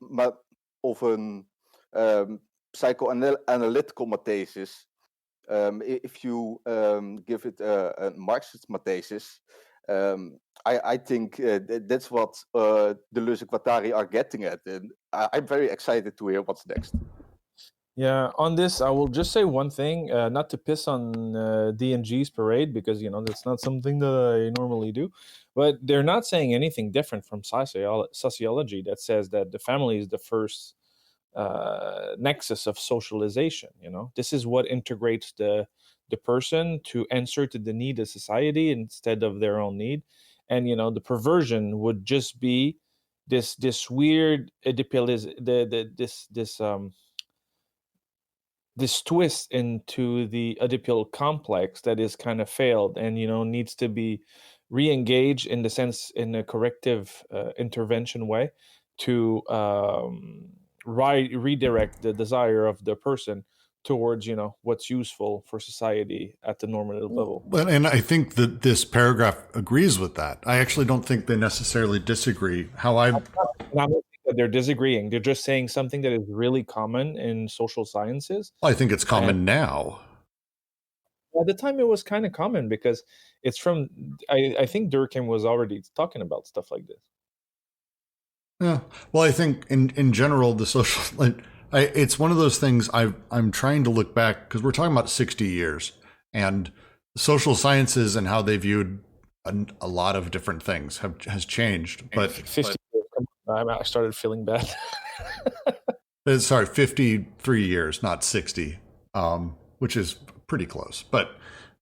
psychoanalytical mathesis, if you give it a Marxist mathesis, I think that's what Deleuze and Guattari are getting at, and I'm very excited to hear what's next. Yeah, on this, I will just say one thing, not to piss on D&G's parade, because, you know, that's not something that I normally do, but they're not saying anything different from sociology that says that the family is the first nexus of socialization. You know, this is what integrates the person to answer to the need of society instead of their own need. And, you know, the perversion would just be this weird this twist into the Oedipal complex that is kind of failed and, you know, needs to be re-engaged in the sense in a corrective intervention way to redirect the desire of the person towards, you know, what's useful for society at the normative level. And I think that this paragraph agrees with that. I actually don't think they necessarily disagree. I'm not that they're disagreeing. They're just saying something that is really common in social sciences. I think it's common now. At the time, it was kind of common because it's from. I think Durkheim was already talking about stuff like this. Yeah. Well, I think in general, the social. It's one of those things I'm trying to look back, because we're talking about 60 years and social sciences and how they viewed a lot of different things has changed. But 50 years, I started feeling bad. Sorry, 53 years, not 60, which is pretty close. But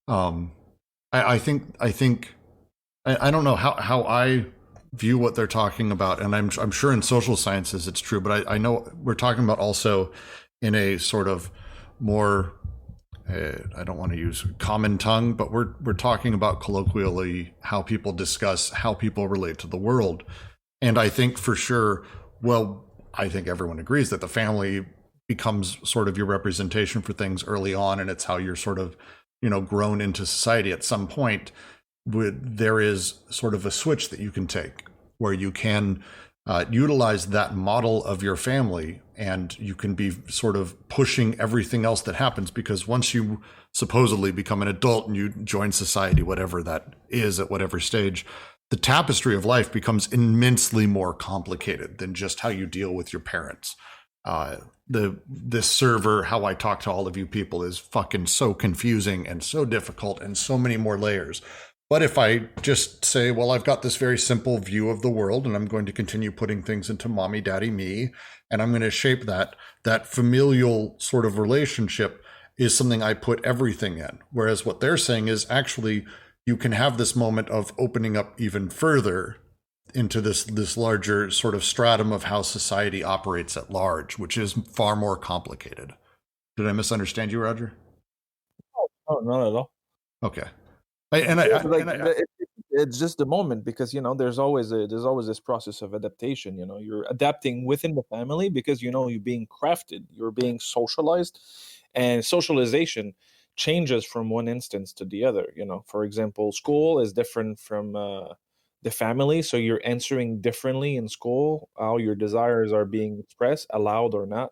I think I don't know how I view what they're talking about, and I'm sure in social sciences it's true, but I know we're talking about also in a sort of more I don't want to use common tongue, but we're talking about colloquially how people discuss how people relate to the world. And I think for sure, well, I think everyone agrees that the family becomes sort of your representation for things early on, and it's how you're sort of grown into society, at some point there is sort of a switch that you can take where you can utilize that model of your family, and you can be sort of pushing everything else that happens, because once you supposedly become an adult and you join society, whatever that is at whatever stage, the tapestry of life becomes immensely more complicated than just how you deal with your parents. This server, how I talk to all of you people, is fucking so confusing and so difficult and so many more layers. But if I just say, well, I've got this very simple view of the world, and I'm going to continue putting things into mommy, daddy, me, and I'm going to shape that familial sort of relationship is something I put everything in. Whereas what they're saying is actually you can have this moment of opening up even further into this larger sort of stratum of how society operates at large, which is far more complicated. Did I misunderstand you, Roger? Oh, not at all. Okay. It's just the moment, because there's always this process of adaptation. You're adapting within the family because you're being crafted, you're being socialized, and socialization changes from one instance to the other. For example, school is different from the family, so you're answering differently in school, how your desires are being expressed, allowed or not,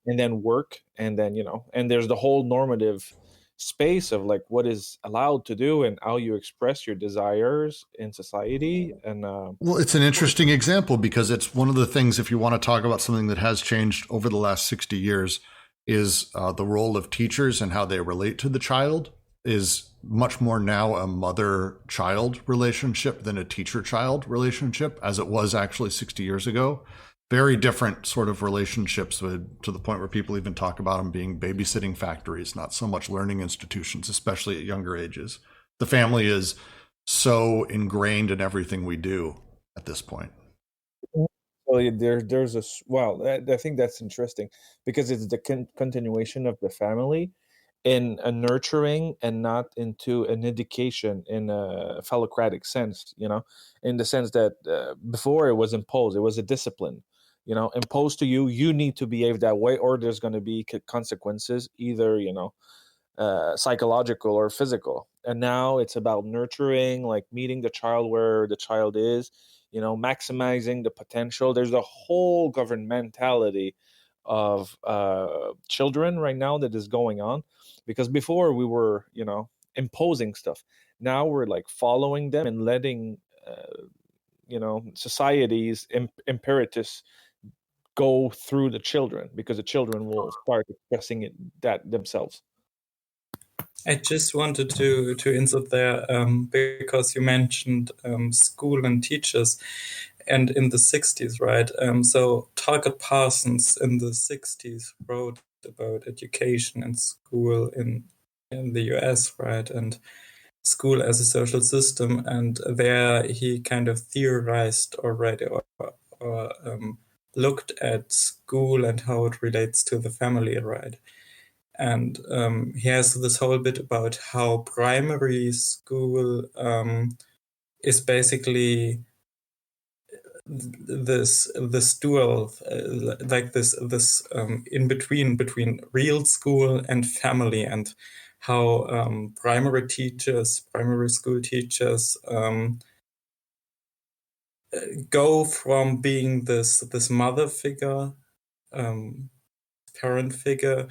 and then work, and then and there's the whole normative space of like what is allowed to do and how you express your desires in society. And well, it's an interesting example because it's one of the things, if you want to talk about something that has changed over the last 60 years, is the role of teachers and how they relate to the child is much more now a mother-child relationship than a teacher-child relationship, as it was actually 60 years ago. Very different sort of relationships, to the point where people even talk about them being babysitting factories, not so much learning institutions, especially at younger ages. The family is so ingrained in everything we do at this point. Well, there's I think that's interesting because it's the continuation of the family in a nurturing and not into an education in a phallocratic sense, in the sense that before it was imposed, it was a discipline, imposed to you. You need to behave that way, or there's going to be consequences, either psychological or physical. And now it's about nurturing, like meeting the child where the child is, maximizing the potential. There's a whole governmentality of children right now that is going on, because before we were imposing stuff. Now we're like following them and letting society's imperatives go through the children, because the children will start expressing that themselves. I just wanted to insert there because you mentioned school and teachers, and in the 60s, right? So Talcott Parsons in the 60s wrote about education and school in the US, right? And school as a social system, and there he kind of theorized already or looked at school and how it relates to the family, right? And he has this whole bit about how primary school is basically this dual, like this in between real school and family, and how primary school teachers go from being this mother figure, parent figure,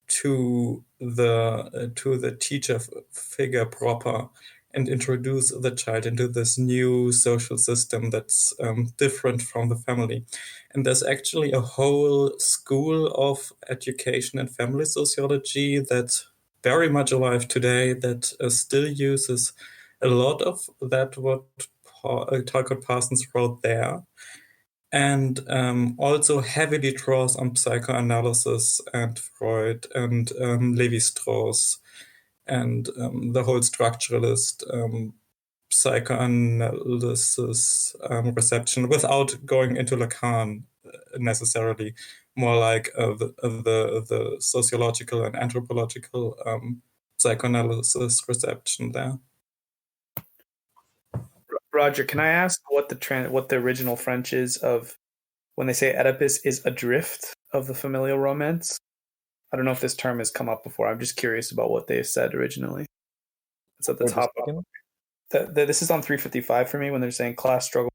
to the teacher figure proper, and introduce the child into this new social system that's different from the family. And there's actually a whole school of education and family sociology that's very much alive today, that still uses a lot of that what Talcott Parsons wrote there, and also heavily draws on psychoanalysis and Freud and Levi-Strauss and the whole structuralist psychoanalysis reception, without going into Lacan necessarily, more like the sociological and anthropological psychoanalysis reception there. Roger, can I ask what the original French is of when they say Oedipus is adrift of the familial romance? I don't know if this term has come up before. I'm just curious about what they said originally. It's at the top. This is on 355 for me when they're saying class struggle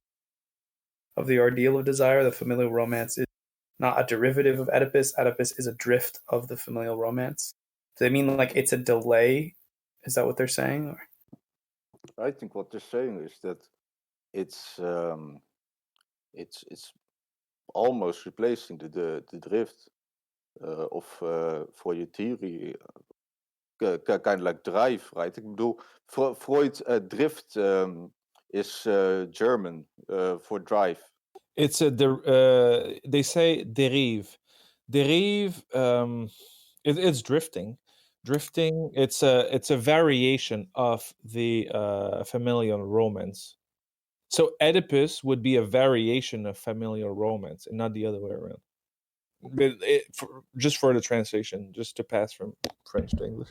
of the ordeal of desire. The familial romance is not a derivative of Oedipus. Oedipus is a drift of the familial romance. Do they mean like it's a delay? Is that what they're saying? Or? I think what they're saying is that it's almost replacing the drift of for your theory, kind of like drive, right? Ik bedoel, Freud drift is German for drive. It's they say derive. Derive, it's drifting. Drifting, it's a variation of the familial romance. So Oedipus would be a variation of familial romance and not the other way around. But just for the translation, just to pass from French to English.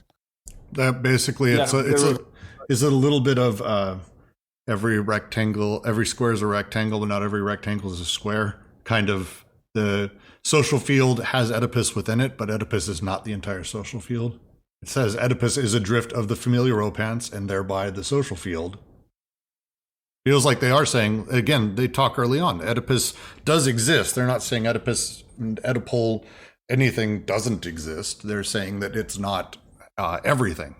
That basically, is it a little bit of every square is a rectangle, but not every rectangle is a square? Kind of the social field has Oedipus within it, but Oedipus is not the entire social field. It says Oedipus is a drift of the familial romance and thereby the social field. Feels like they are saying, again, they talk early on, Oedipus does exist. They're not saying Oedipus and Oedipal, anything doesn't exist. They're saying that it's not everything,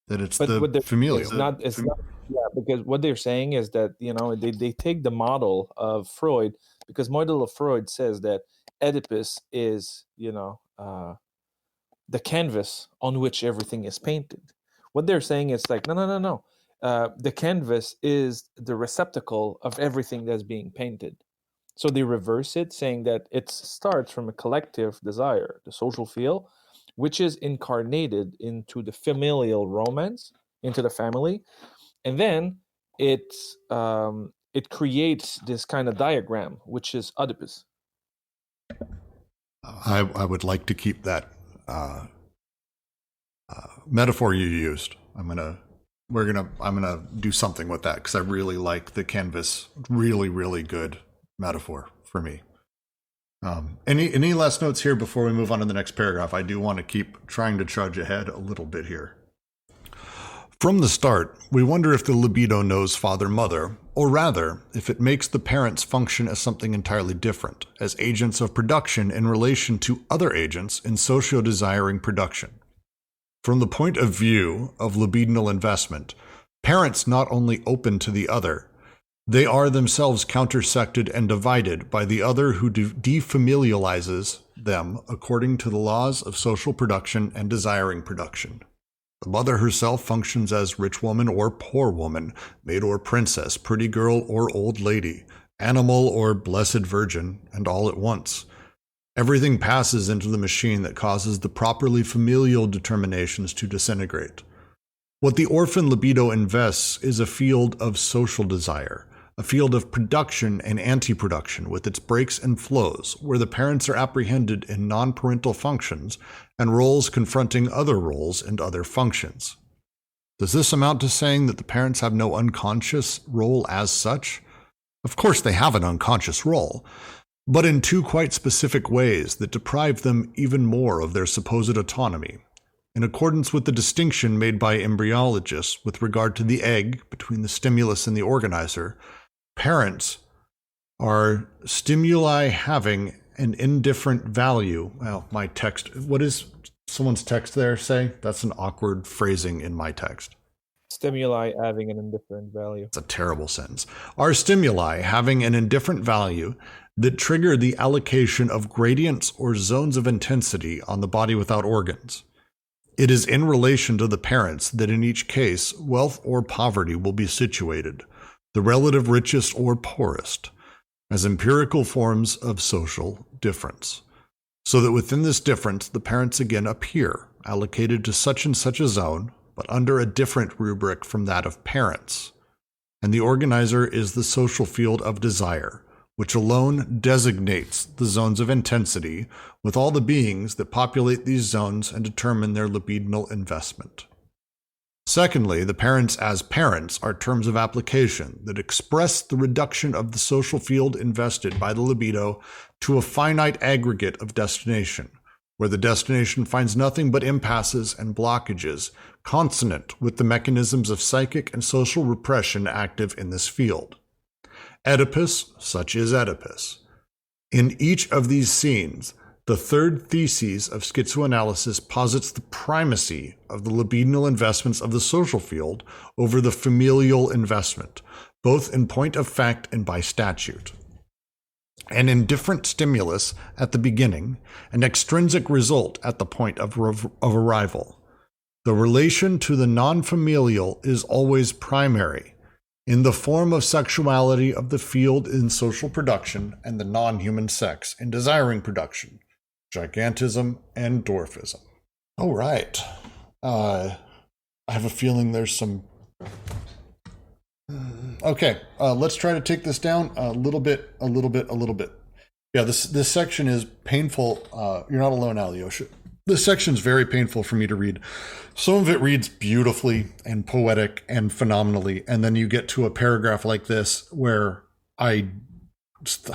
that it's the familial. It's not, because what they're saying is that, they take the model of Freud, because model of Freud says that Oedipus is, the canvas on which everything is painted. What they're saying is like, no. The canvas is the receptacle of everything that's being painted. So they reverse it, saying that it starts from a collective desire, the social feel, which is incarnated into the familial romance, into the family. And then it creates this kind of diagram, which is Oedipus. I would like to keep that metaphor you used. I'm gonna do something with that because I really like the canvas. Really, really good metaphor for me. Any last notes here before we move on to the next paragraph? I do want to keep trying to trudge ahead a little bit here. From the start, we wonder if the libido knows father-mother, or rather, if it makes the parents function as something entirely different, as agents of production in relation to other agents in socio-desiring production. From the point of view of libidinal investment, parents not only open to the other, they are themselves countersected and divided by the other who defamilializes them according to the laws of social production and desiring production. The mother herself functions as rich woman or poor woman, maid or princess, pretty girl or old lady, animal or blessed virgin, and all at once. Everything passes into the machine that causes the properly familial determinations to disintegrate. What the orphan libido invests is a field of social desire, a field of production and anti-production with its breaks and flows, where the parents are apprehended in non-parental functions and roles confronting other roles and other functions. Does this amount to saying that the parents have no unconscious role as such? Of course they have an unconscious role, but in two quite specific ways that deprive them even more of their supposed autonomy. In accordance with the distinction made by embryologists with regard to the egg between the stimulus and the organizer, parents are stimuli having an indifferent value. Well, my text, what is someone's text there say? That's an awkward phrasing in my text. Stimuli having an indifferent value. It's a terrible sentence. Are stimuli having an indifferent value that trigger the allocation of gradients or zones of intensity on the body without organs. It is in relation to the parents that in each case, wealth or poverty will be situated, the relative richest or poorest, as empirical forms of social difference, so that within this difference the parents again appear, allocated to such and such a zone, but under a different rubric from that of parents. And the organizer is the social field of desire, which alone designates the zones of intensity with all the beings that populate these zones and determine their libidinal investment. Secondly, the parents as parents are terms of application that express the reduction of the social field invested by the libido to a finite aggregate of destination, where the destination finds nothing but impasses and blockages, consonant with the mechanisms of psychic and social repression active in this field. Oedipus, such is Oedipus. In each of these scenes, the third thesis of schizoanalysis posits the primacy of the libidinal investments of the social field over the familial investment, both in point of fact and by statute. An indifferent stimulus at the beginning, an extrinsic result at the point of arrival. The relation to the non-familial is always primary, in the form of sexuality of the field in social production and the non-human sex in desiring production, gigantism and dwarfism. All right. I have a feeling there's some... Okay, let's try to take this down a little bit. Yeah, this section is painful. You're not alone, Alyosha. This section is very painful for me to read. Some of it reads beautifully and poetic and phenomenally, and then you get to a paragraph like this where It's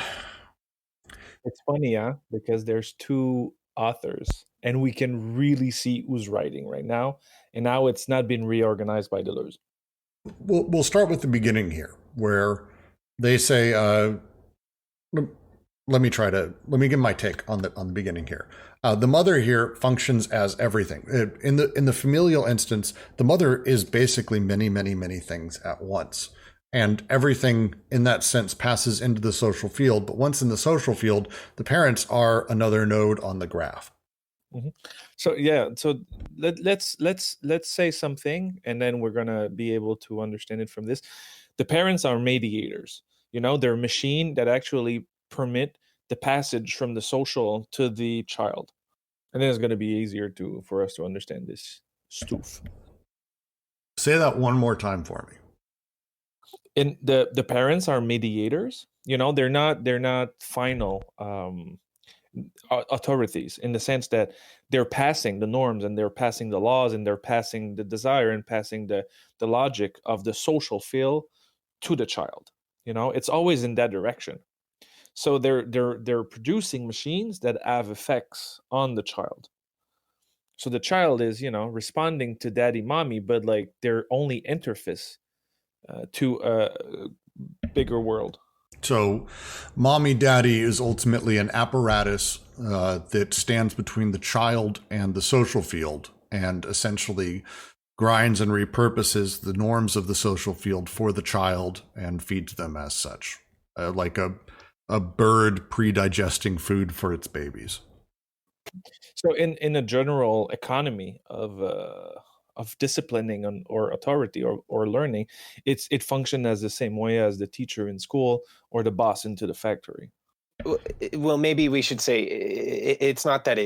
funny, huh? Because there's two authors, and we can really see who's writing right now, and now it's not been reorganized by Deleuze. We'll start with the beginning here, where they say, let me give my take on the beginning here. The mother here functions as everything. In the familial instance, the mother is basically many, many, many things at once. And everything in that sense passes into the social field. But once in the social field, the parents are another node on the graph. Mm-hmm. So yeah, so let's say something, and then we're gonna be able to understand it from this. The parents are mediators. They're a machine that actually permit the passage from the social to the child, and then it's going to be easier for us to understand this stuff. Say that one more time for me. And the parents are mediators. They're not final authorities, in the sense that they're passing the norms, and they're passing the laws, and they're passing the desire, and passing the logic of the social field to the child. It's always in that direction. So they're producing machines that have effects on the child. So the child is, responding to daddy, mommy, but like they're only interface to a bigger world. So mommy, daddy is ultimately an apparatus that stands between the child and the social field, and essentially grinds and repurposes the norms of the social field for the child and feeds them as such, like a bird pre-digesting food for its babies. So in a general economy of disciplining or authority or learning, it functions as the same way as the teacher in school or the boss into the factory. Well, maybe we should say it's not that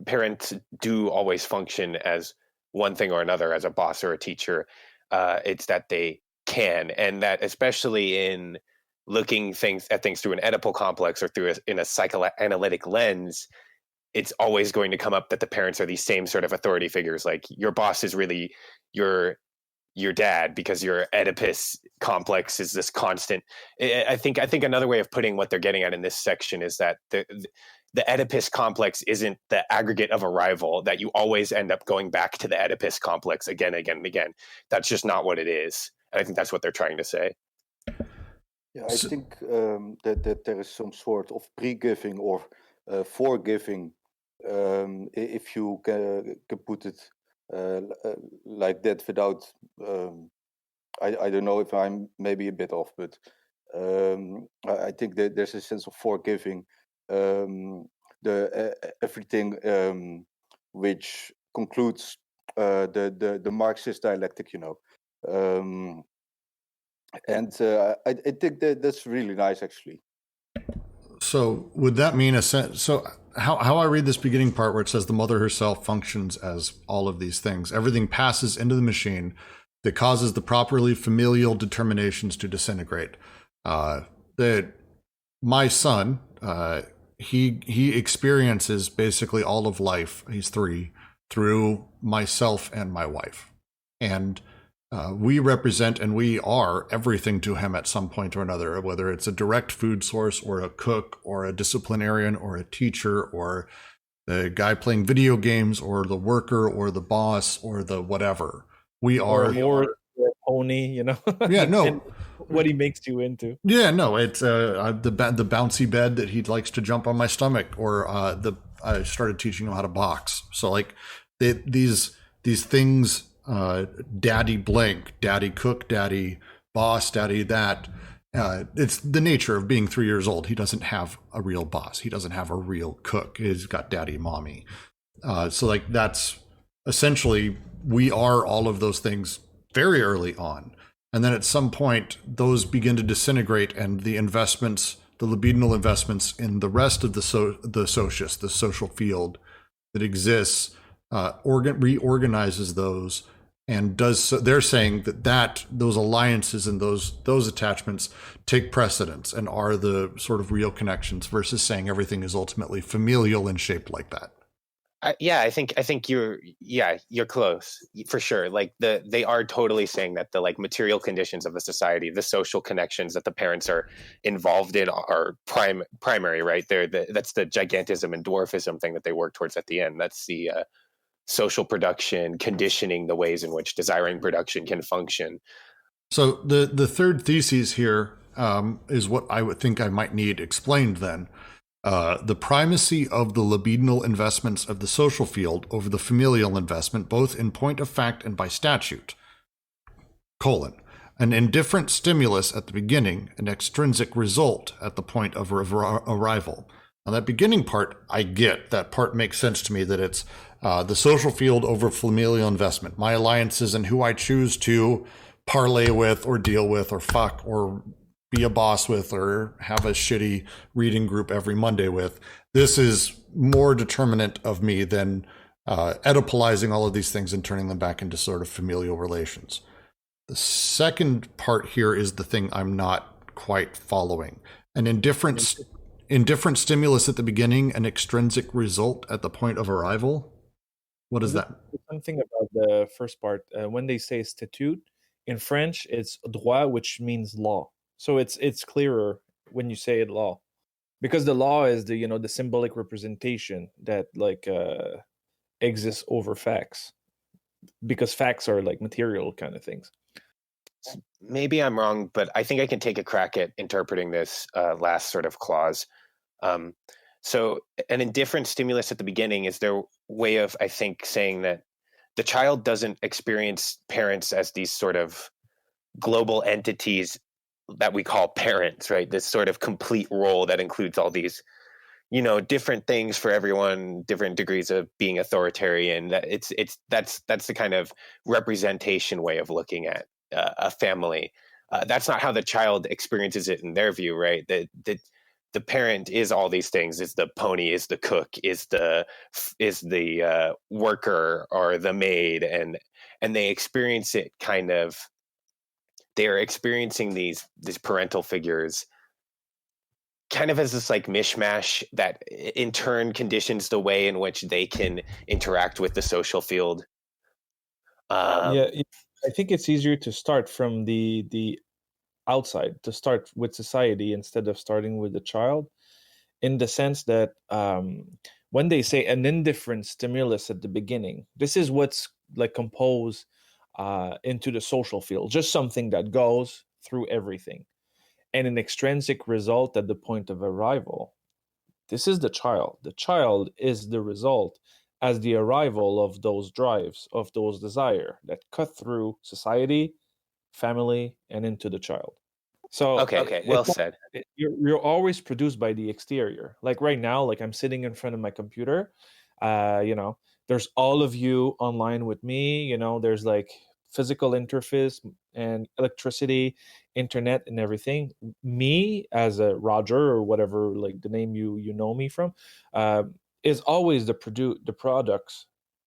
parents do always function as one thing or another, as a boss or a teacher. It's that they can, and that especially in looking at things through an Oedipal complex or in a psychoanalytic lens, it's always going to come up that the parents are these same sort of authority figures. Like your boss is really your dad, because your Oedipus complex is this constant. I think another way of putting what they're getting at in this section is that the Oedipus complex isn't the aggregate of arrival, that you always end up going back to the Oedipus complex again, and again. That's just not what it is. And I think that's what they're trying to say. Yeah, I think that there is some sort of pre-giving or forgiving, if you can put it like that without, I don't know if I'm maybe a bit off, but I think that there's a sense of forgiving everything which concludes the Marxist dialectic, and I think that's really nice, actually. So would that mean so how I read this beginning part where it says the mother herself functions as all of these things, everything passes into the machine that causes the properly familial determinations to disintegrate. That my son, he experiences basically all of life, he's 3, through myself and my wife. And we represent and we are everything to him at some point or another, whether it's a direct food source or a cook or a disciplinarian or a teacher or the guy playing video games, or the worker, or the boss, or the whatever. We are or a pony, you know. Yeah, no. And what he makes you into. Yeah, no, it's the bouncy bed that he likes to jump on my stomach, or I started teaching him how to box. So like these things, daddy blank, daddy cook, daddy boss, daddy that. It's the nature of being 3 years old. He doesn't have a real boss. He doesn't have a real cook. He's got daddy, mommy. So like that's essentially, we are all of those things very early on. And then at some point, those begin to disintegrate, and the investments, the libidinal investments in the rest of the socius, the social field that exists, reorganizes those, and does so. They're saying that those alliances and those attachments take precedence and are the sort of real connections, versus saying everything is ultimately familial and shaped like that. I think you're close for sure. Like they are totally saying that the like material conditions of the society, the social connections that the parents are involved in are primary, right? That's the gigantism and dwarfism thing that they work towards at the end. That's the social production, conditioning the ways in which desiring production can function. So the third thesis here is what I would think I might need explained then. The primacy of the libidinal investments of the social field over the familial investment, both in point of fact and by statute. An indifferent stimulus at the beginning, an extrinsic result at the point of arrival. Now that beginning part, I get. That part makes sense to me, that it's the social field over familial investment. My alliances and who I choose to parlay with or deal with or fuck or be a boss with or have a shitty reading group every Monday with. This is more determinant of me than Oedipalizing all of these things and turning them back into sort of familial relations. The second part here is the thing I'm not quite following. An indifferent stimulus at the beginning, an extrinsic result at the point of arrival. What is that? Something about the first part. When they say statut, in French, it's droit, which means law. So it's clearer when you say it law, because the law is the symbolic representation that like exists over facts, because facts are like material kind of things. Maybe I'm wrong, but I think I can take a crack at interpreting this last sort of clause. So an indifferent stimulus at the beginning is their way of, I think, saying that the child doesn't experience parents as these sort of global entities that we call parents, right? This sort of complete role that includes all these, different things for everyone, different degrees of being authoritarian. That that's the kind of representation way of looking at a family. That's not how the child experiences it in their view, right? The parent is all these things. Is the pony, is the cook, is the worker or the maid, and they experience it kind of. They are experiencing these parental figures kind of as this like mishmash that in turn conditions the way in which they can interact with the social field. I think it's easier to start from the outside, to start with society instead of starting with the child, in the sense that when they say an indifferent stimulus at the beginning, this is what's like composed into the social field, just something that goes through everything, and an extrinsic result at the point of arrival. This is the child. The child is the result as the arrival of those drives, of those desire that cut through society, family, and into the child. So okay, well said. You're always produced by the exterior. Like right now, like I'm sitting in front of my computer, there's all of you online with me, there's like physical interface and electricity, internet, and everything. Me as a Roger, or whatever, like the name you know me from, is always the products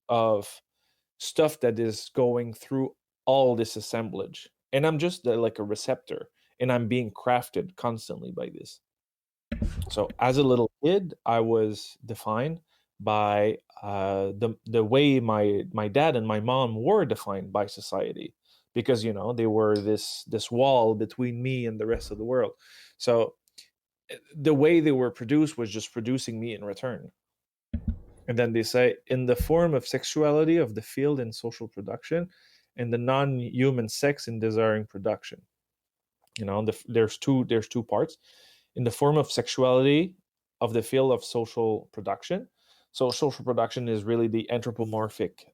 of stuff that is going through all this assemblage, and I'm just like a receptor, and I'm being crafted constantly by this. So as a little kid, I was defined by the way my dad and my mom were defined by society, because they were this wall between me and the rest of the world. So the way they were produced was just producing me in return. And then they say, in the form of sexuality of the field in social production, and the non-human sex in desiring production. There's two parts. In the form of sexuality of the field of social production. So social production is really the anthropomorphic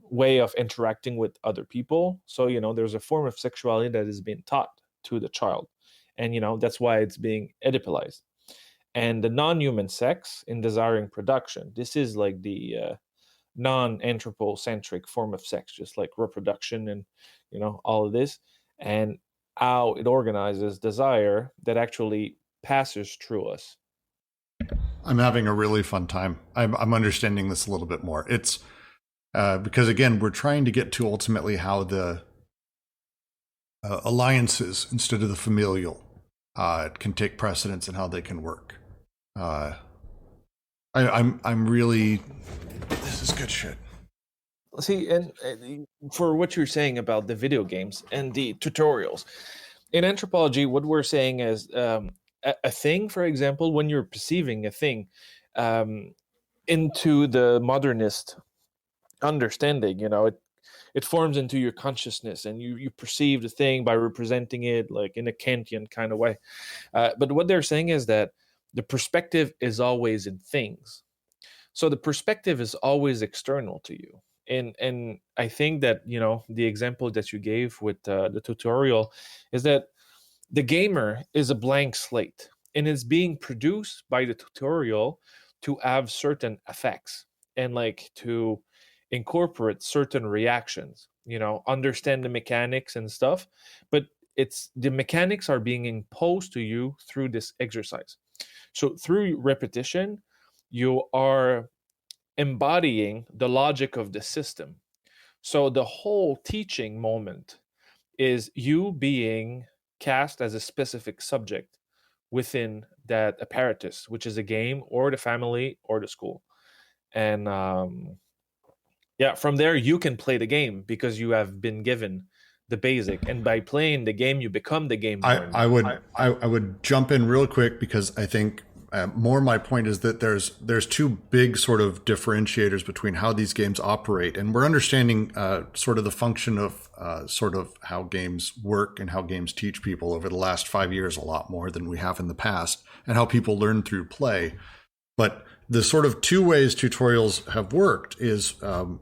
way of interacting with other people. So, there's a form of sexuality that is being taught to the child. And, that's why it's being Oedipalized. And the non-human sex in desiring production, this is like the non-anthropocentric form of sex, just like reproduction and, all of this. And how it organizes desire that actually passes through us. I'm having a really fun time. I'm understanding this a little bit more. It's because, again, we're trying to get to ultimately how the alliances instead of the familial can take precedence and how they can work. I'm really, this is good shit. See, and for what you're saying about the video games and the tutorials, in anthropology, what we're saying is a thing, for example, when you're perceiving a thing into the modernist understanding, it forms into your consciousness, and you perceive the thing by representing it like in a Kantian kind of way. But what they're saying is that the perspective is always in things. So the perspective is always external to you. And I think that, the example that you gave with the tutorial is that the gamer is a blank slate, and it's being produced by the tutorial to have certain effects and like to incorporate certain reactions, understand the mechanics and stuff. But it's the mechanics are being imposed to you through this exercise. So through repetition, you are embodying the logic of the system. So the whole teaching moment is you being cast as a specific subject within that apparatus, which is a game or the family or the school. And from there you can play the game because you have been given the basic, and by playing the game you become the game. I would jump in real quick because I think more my point is that there's two big sort of differentiators between how these games operate, and we're understanding sort of the function of sort of how games work and how games teach people over the last 5 years a lot more than we have in the past, and how people learn through play. But the sort of two ways tutorials have worked is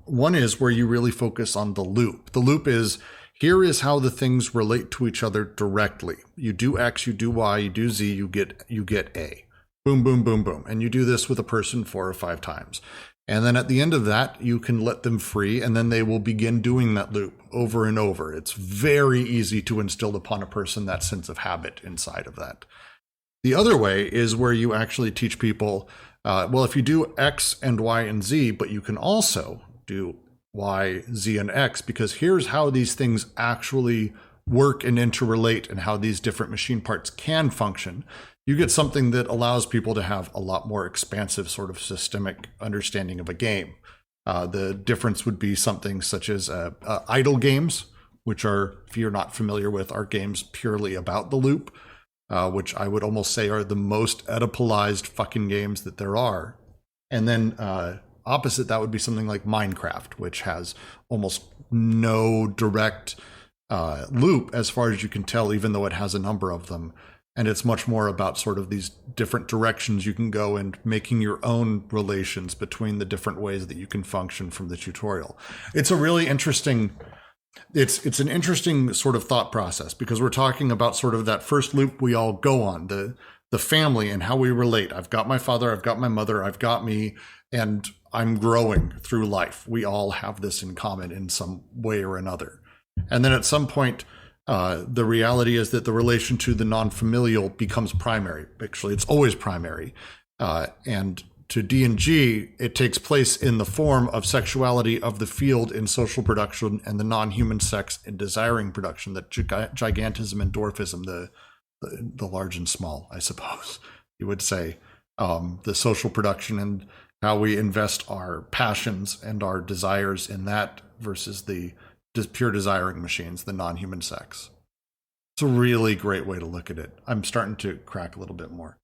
one is where you really focus on the loop. The loop is, here is how the things relate to each other directly. You do X, you do Y, you do Z, you get A. Boom, boom, boom, boom. And you do this with a person 4 or 5 times. And then at the end of that, you can let them free, and then they will begin doing that loop over and over. It's very easy to instill upon a person that sense of habit inside of that. The other way is where you actually teach people, if you do X and Y and Z, but you can also do Y, Z, and X, because here's how these things actually work and interrelate and how these different machine parts can function. You get something that allows people to have a lot more expansive sort of systemic understanding of a game. The difference would be something such as idle games, which are, if you're not familiar with, are games purely about the loop, which I would almost say are the most Oedipalized fucking games that there are. And then opposite that would be something like Minecraft, which has almost no direct loop as far as you can tell, even though it has a number of them. And it's much more about sort of these different directions you can go and making your own relations between the different ways that you can function from the tutorial. It's a really interesting, it's an interesting sort of thought process, because we're talking about sort of that first loop we all go on, the family and how we relate. I've got my father, I've got my mother, I've got me, and I'm growing through life. We all have this in common in some way or another. And then at some point, the reality is that the relation to the non-familial becomes primary. Actually, it's always primary. And to D&G, it takes place in the form of sexuality of the field in social production and the non-human sex in desiring production, the gigantism and dwarfism, the large and small, I suppose you would say, the social production and how we invest our passions and our desires in that versus the pure desiring machines, the non-human sex. It's a really great way to look at it. I'm starting to crack a little bit more.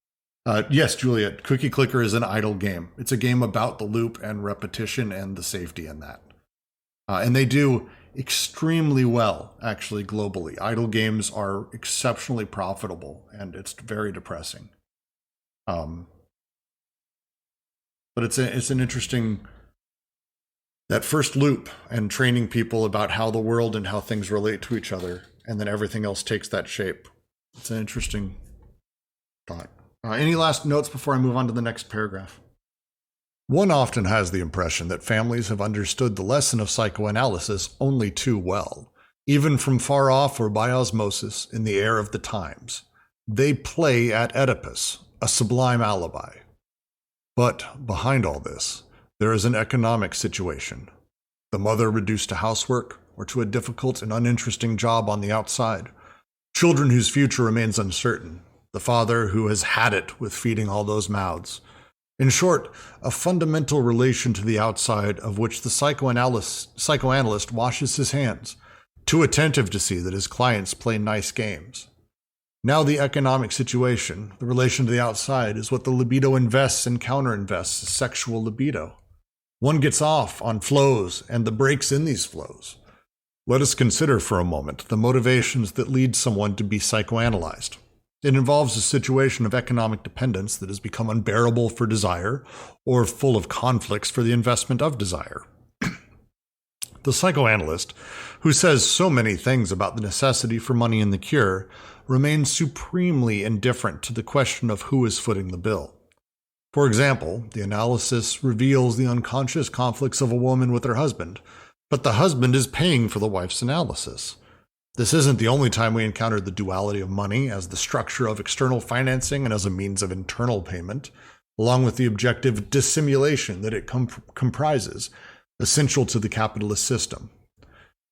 Yes, Juliet, Cookie Clicker is an idle game. It's a game about the loop and repetition and the safety in that. And they do extremely well, actually, globally. Idle games are exceptionally profitable, and it's very depressing. But it's an interesting, that first loop and training people about how the world and how things relate to each other, and then everything else takes that shape. It's an interesting thought. Any last notes before I move on to the next paragraph? One often has the impression that families have understood the lesson of psychoanalysis only too well, even from far off or by osmosis in the air of the times. They play at Oedipus, a sublime alibi. But behind all this, there is an economic situation. The mother reduced to housework or to a difficult and uninteresting job on the outside. Children whose future remains uncertain. The father who has had it with feeding all those mouths. In short, a fundamental relation to the outside of which the psychoanalyst washes his hands, too attentive to see that his clients play nice games. Now the economic situation, the relation to the outside, is what the libido invests and counterinvests, sexual libido. One gets off on flows and the breaks in these flows. Let us consider for a moment the motivations that lead someone to be psychoanalyzed. It involves a situation of economic dependence that has become unbearable for desire or full of conflicts for the investment of desire. The psychoanalyst, who says so many things about the necessity for money in the cure, remains supremely indifferent to the question of who is footing the bill. For example, the analysis reveals the unconscious conflicts of a woman with her husband, but the husband is paying for the wife's analysis. This isn't the only time we encountered the duality of money as the structure of external financing and as a means of internal payment, along with the objective dissimulation that it comprises, essential to the capitalist system.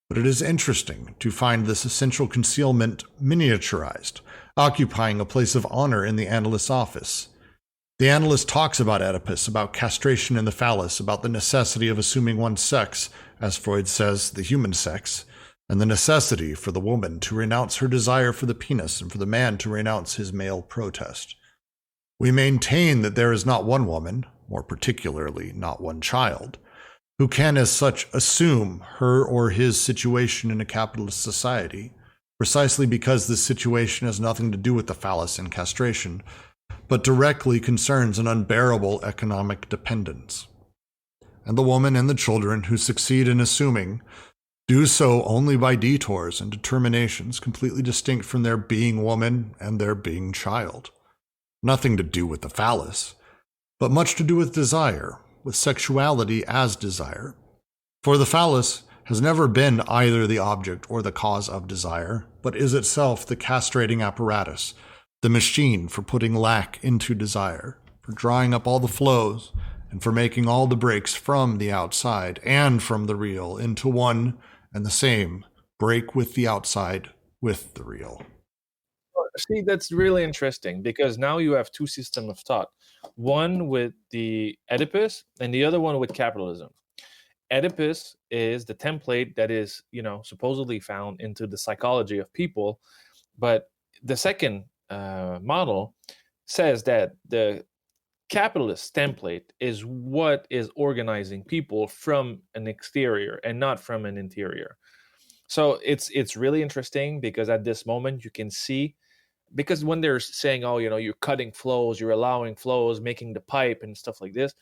But it is interesting to find this essential concealment miniaturized, occupying a place of honor in the analyst's office. The analyst talks about Oedipus, about castration in the phallus, about the necessity of assuming one's sex, as Freud says, the human sex, and the necessity for the woman to renounce her desire for the penis and for the man to renounce his male protest. We maintain that there is not one woman, more particularly not one child, who can as such assume her or his situation in a capitalist society, precisely because this situation has nothing to do with the phallus and castration, but directly concerns an unbearable economic dependence. And the woman and the children who succeed in assuming do so only by detours and determinations completely distinct from their being woman and their being child. Nothing to do with the phallus, but much to do with desire, with sexuality as desire. For the phallus has never been either the object or the cause of desire, but is itself the castrating apparatus, the machine for putting lack into desire, for drawing up all the flows, and for making all the breaks from the outside and from the real into one and the same break with the outside, with the real. See, that's really interesting because now you have two systems of thought. One with the Oedipus and the other one with capitalism. Oedipus is the template that is, supposedly found into the psychology of people. But the second model says that the capitalist template is what is organizing people from an exterior and not from an interior. So it's really interesting because at this moment you can see, because when they're saying, oh, you're cutting flows, you're allowing flows, making the pipe and stuff like this,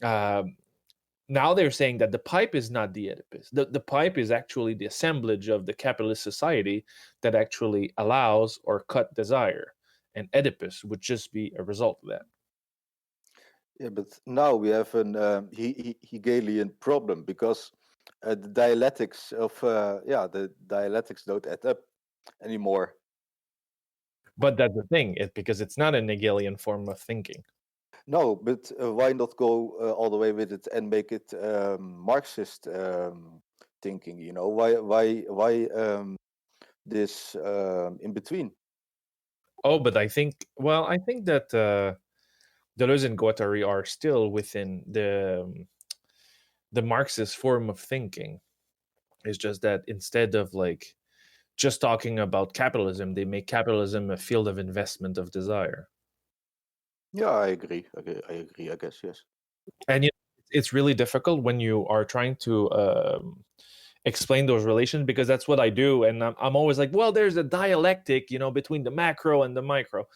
now they're saying that the pipe is not the Oedipus. The pipe is actually the assemblage of the capitalist society that actually allows or cut desire, and Oedipus would just be a result of that. Yeah, but now we have an Hegelian problem because the dialectics don't add up anymore. But that's the thing, because it's not an Hegelian form of thinking. No, but why not go all the way with it and make it Marxist thinking? Why this in between? Oh, but I think that Deleuze and Guattari are still within the Marxist form of thinking. It's just that instead of just talking about capitalism, they make capitalism a field of investment of desire. Yeah, I agree. I agree. I guess yes. And it's really difficult when you are trying to explain those relations, because that's what I do, and I'm always like, well, there's a dialectic, between the macro and the micro.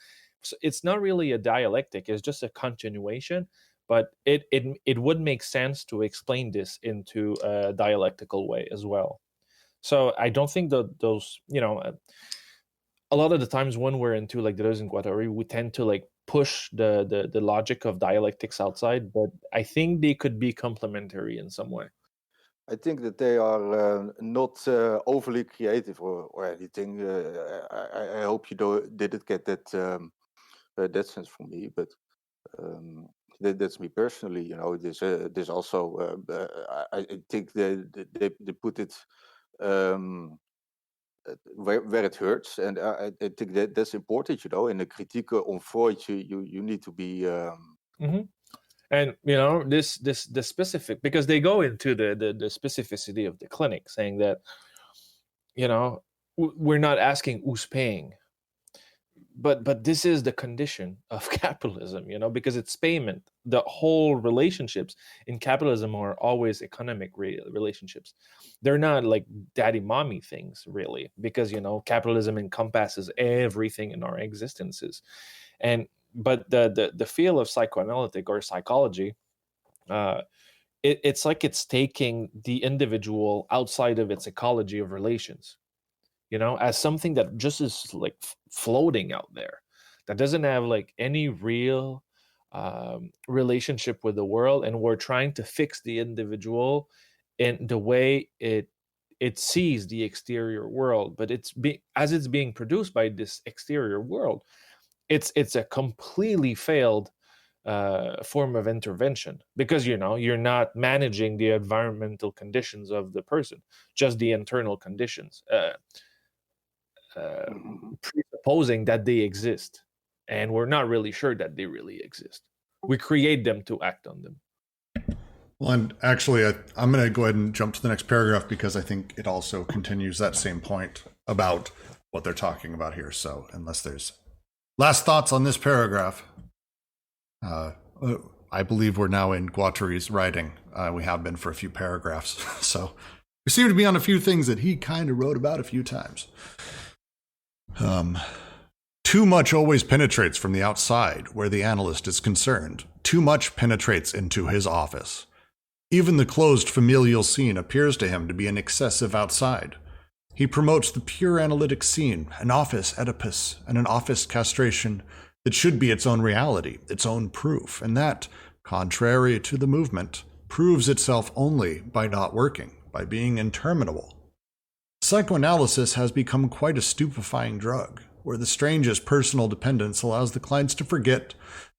So it's not really a dialectic; it's just a continuation. But it would make sense to explain this into a dialectical way as well. So I don't think that those, a lot of the times when we're into like Deleuze and Guattari, we tend to like push the logic of dialectics outside, but I think they could be complementary in some way. I think that they are not overly creative or anything. I hope you didn't get that sense from me, but that's me personally. There's also I think they put it where it hurts, and I think that's important. In the critique on Freud, you need to be. And this the specific, because they go into the specificity of the clinic, saying that we're not asking who's paying, but this is the condition of capitalism, because it's payment. The whole relationships in capitalism are always economic relationships. They're not like daddy mommy things, really, because capitalism encompasses everything in our existences. But the field of psychoanalytic or psychology, it's like it's taking the individual outside of its ecology of relations, as something that just is like floating out there, that doesn't have like any real relationship with the world, and we're trying to fix the individual in the way it sees the exterior world, but as it's being produced by this exterior world, it's a completely failed form of intervention, because you're not managing the environmental conditions of the person, just the internal conditions, presupposing that they exist, and we're not really sure that they really exist. We create them to act on them. Well, and actually, I'm going to go ahead and jump to the next paragraph, because I think it also continues that same point about what they're talking about here. So unless there's last thoughts on this paragraph, I believe we're now in Guattari's writing. We have been for a few paragraphs. So we seem to be on a few things that he kind of wrote about a few times. Too much always penetrates from the outside where the analyst is concerned. Too much penetrates into his office. Even the closed familial scene appears to him to be an excessive outside. He promotes the pure analytic scene, an office Oedipus, and an office castration that should be its own reality, its own proof, and that, contrary to the movement, proves itself only by not working, by being interminable. Psychoanalysis has become quite a stupefying drug, where the strangest personal dependence allows the clients to forget,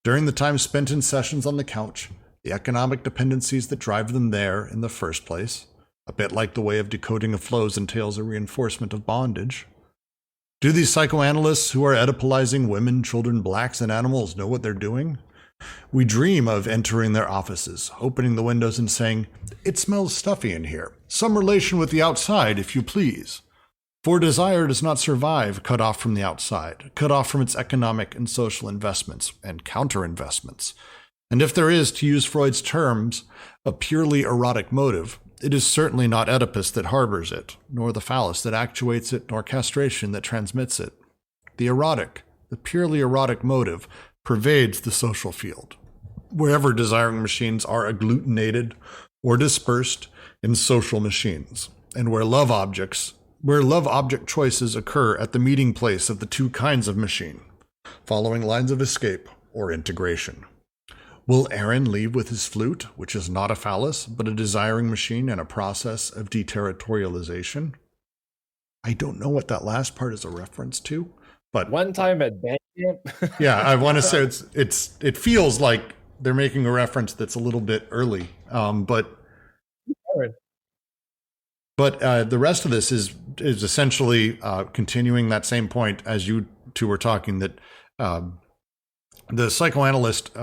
during the time spent in sessions on the couch, the economic dependencies that drive them there in the first place. A bit like the way of decoding of flows entails a reinforcement of bondage. Do these psychoanalysts who are Oedipalizing women, children, blacks, and animals know what they're doing? We dream of entering their offices, opening the windows and saying, "It smells stuffy in here. Some relation with the outside, if you please." For desire does not survive cut off from the outside, cut off from its economic and social investments and counter-investments. And if there is, to use Freud's terms, a purely erotic motive, it is certainly not Oedipus that harbors it, nor the phallus that actuates it, nor castration that transmits it. The erotic, the purely erotic motive pervades the social field. Wherever desiring machines are agglutinated or dispersed in social machines, and where love object choices occur at the meeting place of the two kinds of machine, following lines of escape or integration. Will Aaron leave with his flute, which is not a phallus, but a desiring machine and a process of deterritorialization? I don't know what that last part is a reference to, but one time at band camp. Yeah, I want to say it feels like they're making a reference that's a little bit early, but the rest of this is essentially continuing that same point as you two were talking, that the psychoanalyst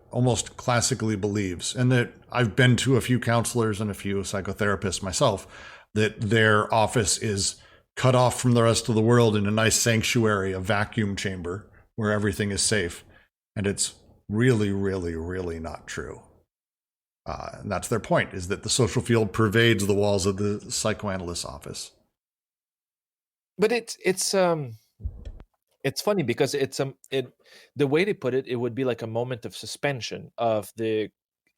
almost classically believes, and that I've been to a few counselors and a few psychotherapists myself, that their office is cut off from the rest of the world in a nice sanctuary, a vacuum chamber where everything is safe. And it's really, really, really not true. And that's their point, is that the social field pervades the walls of the psychoanalyst office. But it's funny because the way they put it, it would be like a moment of suspension of the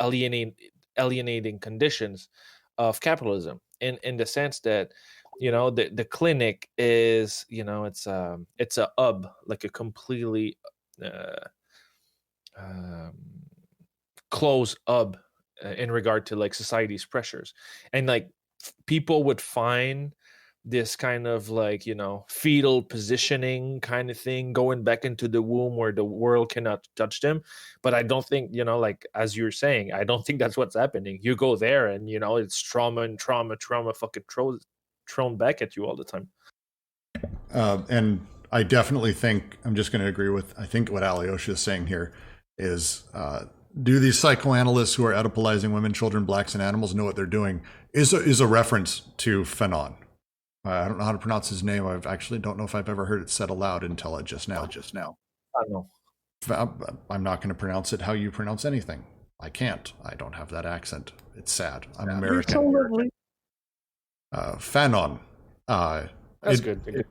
alienating conditions of capitalism, in the sense that, you know, the clinic is, you know, it's a hub, like a completely closed hub in regard to like society's pressures, and like people would find this kind of like, you know, fetal positioning kind of thing, going back into the womb where the world cannot touch them. But I don't think, you know, like as you're saying, I don't think that's what's happening. You go there and, you know, it's trauma and trauma fucking thrown back at you all the time. And I definitely think, I'm just going to agree with, I think what Alyosha is saying here is, do these psychoanalysts who are Oedipalizing women, children, blacks, and animals know what they're doing? Is a reference to Fanon. I don't know how to pronounce his name. I actually don't know if I've ever heard it said aloud until just now. I don't know. I'm not going to pronounce it how you pronounce anything. I can't. I don't have that accent. It's sad. I'm American. You're so lovely. Fanon. That's good.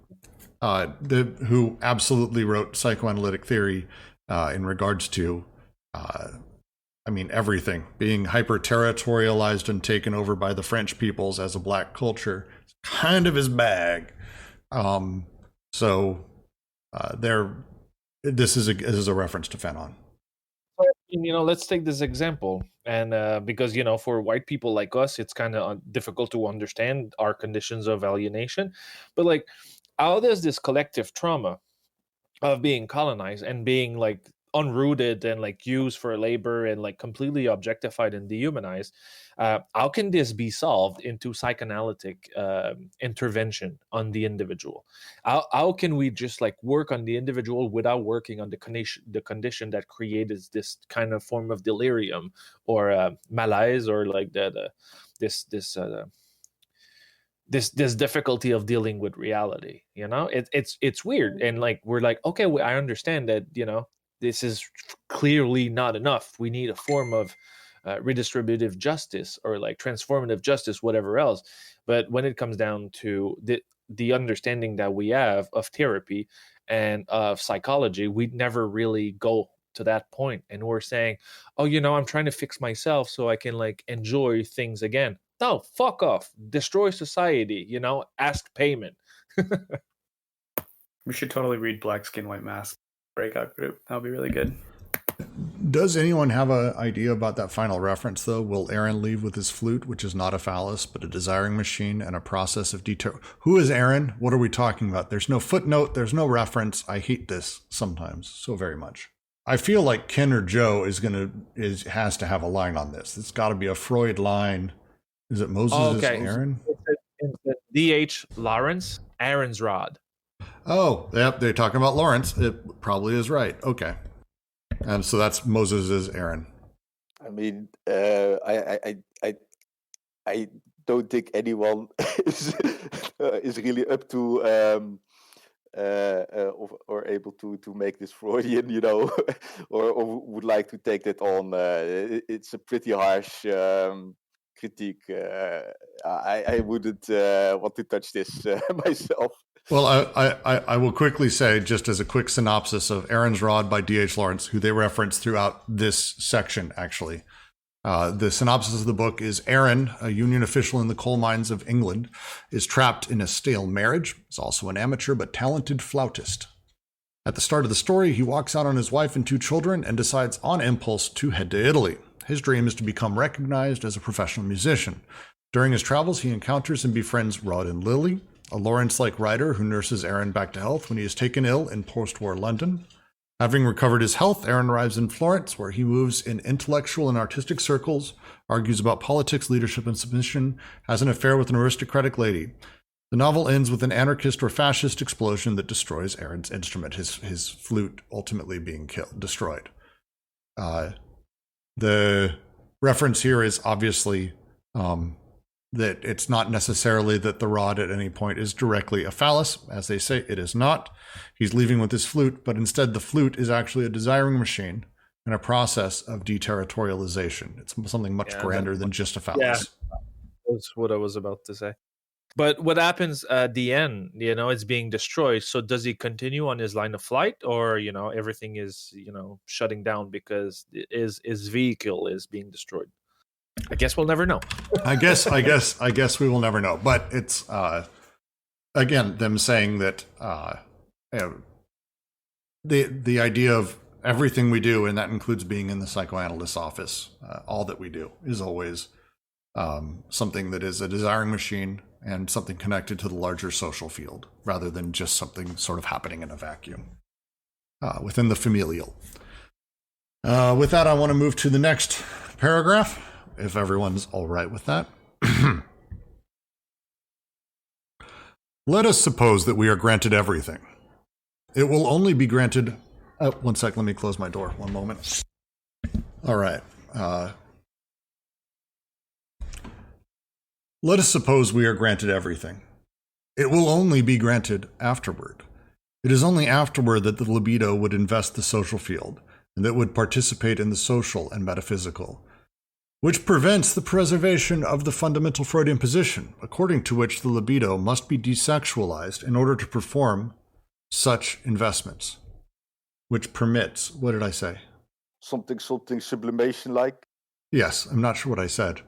Who absolutely wrote psychoanalytic theory in regards to, I mean, everything being hyper-territorialized and taken over by the French peoples as a black culture. Kind of his bag. This is a reference to Fanon. You know, let's take this example, and because, you know, for white people like us, it's kind of difficult to understand our conditions of alienation. But like, how does this collective trauma of being colonized and being like unrooted and like used for labor and like completely objectified and dehumanized, how can this be solved into psychoanalytic intervention on the individual? How can we just like work on the individual without working on the condition that created this kind of form of delirium or malaise, or like this difficulty of dealing with reality? You know, it's weird, and like we're like, okay, I understand that, you know, this is clearly not enough. We need a form of redistributive justice or like transformative justice, whatever else. But when it comes down to the understanding that we have of therapy and of psychology, we never really go to that point. And we're saying, oh, you know, I'm trying to fix myself so I can like enjoy things again. No, fuck off. Destroy society, you know, ask payment. We should totally read Black Skin, White Mask breakout group. That would be really good. Does anyone have an idea about that final reference, though? Will Aaron leave with his flute, which is not a phallus, but a desiring machine and a process of detail? Who is Aaron? What are we talking about? There's no footnote. There's no reference. I hate this sometimes so very much. I feel like Ken or Joe has to have a line on this. It's got to be a Freud line. Is it Moses? Oh, okay. Is Aaron? It's D.H. Lawrence, Aaron's rod. Oh, yep. They're talking about Lawrence. It probably is right. Okay. And so that's Moses is Aaron. I mean, I don't think anyone is really up to or able to make this Freudian, you know, or would like to take that on. It's a pretty harsh critique. I wouldn't want to touch this myself. Well, I will quickly say, just as a quick synopsis of Aaron's Rod by D.H. Lawrence, who they reference throughout this section, actually. The synopsis of the book is Aaron, a union official in the coal mines of England, is trapped in a stale marriage. He's also an amateur but talented flautist. At the start of the story, he walks out on his wife and 2 children and decides on impulse to head to Italy. His dream is to become recognized as a professional musician. During his travels, he encounters and befriends Rod and Lily, a Lawrence-like writer who nurses Aaron back to health when he is taken ill in post-war London. Having recovered his health, Aaron arrives in Florence, where he moves in intellectual and artistic circles, argues about politics, leadership, and submission, has an affair with an aristocratic lady. The novel ends with an anarchist or fascist explosion that destroys Aaron's instrument, his flute ultimately being destroyed. The reference here is obviously that it's not necessarily that the rod at any point is directly a phallus. As they say, it is not. He's leaving with his flute, but instead the flute is actually a desiring machine and a process of deterritorialization. It's something much grander than just a phallus. Yeah, that's what I was about to say. But what happens at the end? It's being destroyed. So does he continue on his line of flight, or everything is shutting down because his vehicle is being destroyed? I guess we'll never know. I guess we will never know. But it's again them saying that the idea of everything we do, and that includes being in the psychoanalyst's office, all that we do is always something that is a desiring machine and something connected to the larger social field, rather than just something sort of happening in a vacuum within the familial. With that, I want to move to the next paragraph, if everyone's all right with that. Let us suppose that we are granted everything. It will only be granted... one sec, let me close my door. One moment. All right. Let us suppose we are granted everything. It will only be granted afterward. It is only afterward that the libido would invest the social field, and that would participate in the social and metaphysical, which prevents the preservation of the fundamental Freudian position, according to which the libido must be desexualized in order to perform such investments. Which permits, what did I say? Something sublimation like? Yes, I'm not sure what I said.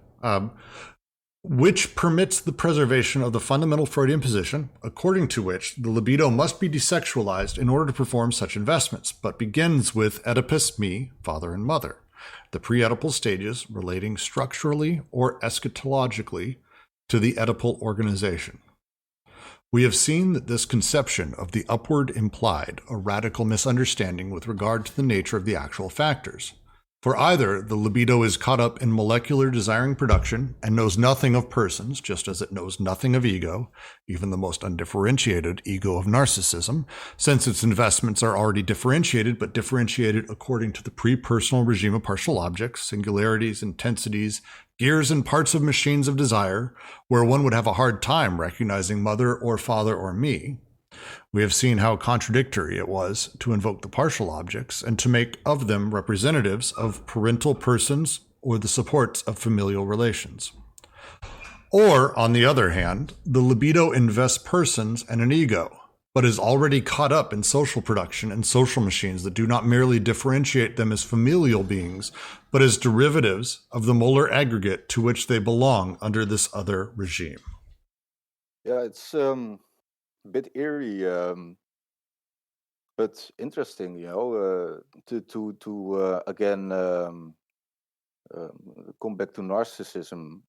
Which permits the preservation of the fundamental Freudian position, according to which the libido must be desexualized in order to perform such investments, but begins with Oedipus, me, father and mother, the pre-Oedipal stages relating structurally or eschatologically to the Oedipal organization. We have seen that this conception of the upward implied a radical misunderstanding with regard to the nature of the actual factors. For either the libido is caught up in molecular desiring production and knows nothing of persons, just as it knows nothing of ego, even the most undifferentiated ego of narcissism, since its investments are already differentiated, but differentiated according to the pre-personal regime of partial objects, singularities, intensities, gears and parts of machines of desire, where one would have a hard time recognizing mother or father or me. We have seen how contradictory it was to invoke the partial objects and to make of them representatives of parental persons or the supports of familial relations. Or, on the other hand, the libido invests persons and an ego, but is already caught up in social production and social machines that do not merely differentiate them as familial beings, but as derivatives of the molar aggregate to which they belong under this other regime. Yeah, it's a bit eerie, but interesting, to again come back to narcissism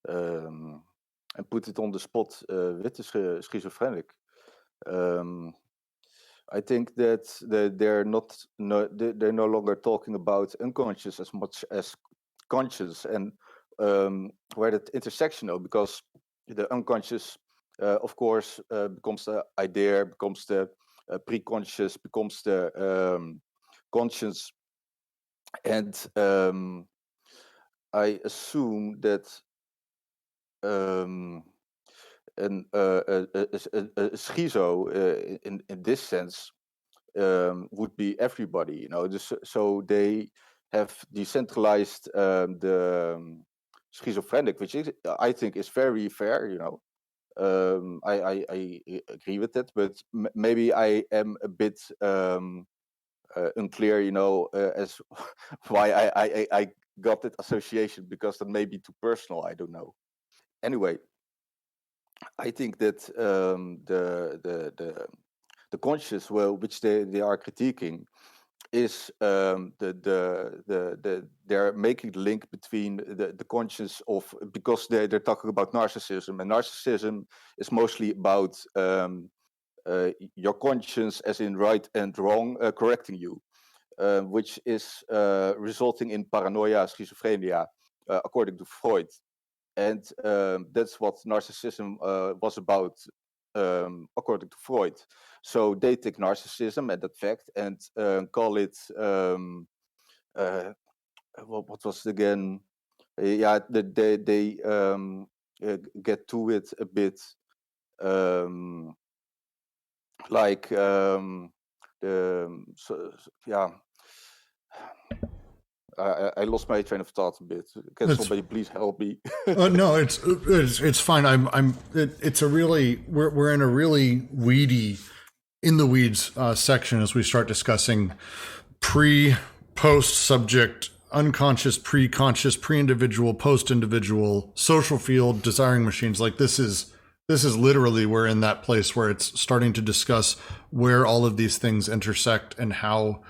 and put it on the spot with the schizophrenic. I think that they're no longer talking about unconscious as much as conscious, and where that intersection, because the unconscious, of course, becomes the idea, becomes the pre-conscious, becomes the conscience, and I assume that a schizo in this sense would be everybody, so they have decentralized the schizophrenic, which is, I think, is very fair, I agree with that, but maybe I am a bit unclear, as why I got that association, because that may be too personal, I don't know. Anyway, I think that the conscious, which they are critiquing, is they're making the link between the conscience of, because they're talking about narcissism, and narcissism is mostly about your conscience, as in right and wrong, correcting you, which is resulting in paranoia, schizophrenia, according to Freud. And that's what narcissism was about, according to Freud. So they take narcissism and that fact and call it, what was it again? Yeah, they get to it a bit like, I lost my train of thought a bit. Can somebody please help me? No, it's fine. It's a really we're in a really weedy, in the weeds section as we start discussing post subject, unconscious, pre-conscious, pre-individual, post-individual, social field, desiring machines. Like this is literally, we're in that place where it's starting to discuss where all of these things intersect and how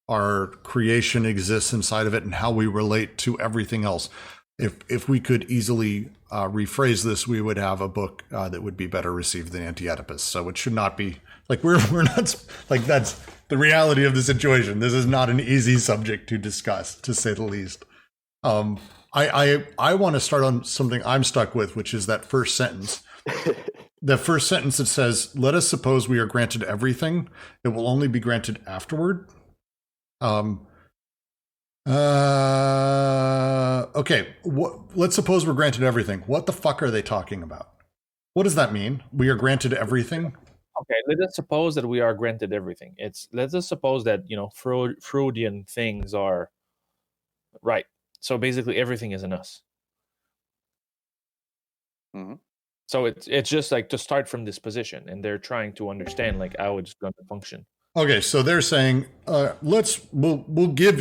our creation exists inside of it and how we relate to everything else. If we could easily rephrase this, we would have a book that would be better received than Anti-Oedipus. So it should not be like we're not like, that's the reality of the situation. This is not an easy subject to discuss, to say the least. I want to start on something I'm stuck with, which is that first sentence. The first sentence that says, "Let us suppose we are granted everything. It will only be granted afterward." Okay. Let's suppose we're granted everything. What the fuck are they talking about? What does that mean? We are granted everything? Okay, let us suppose that we are granted everything. Let us suppose that, Freudian things are right. So basically everything is in us. Mm-hmm. So it's just like to start from this position, and they're trying to understand like how it's going to function. Okay, so they're saying, let's give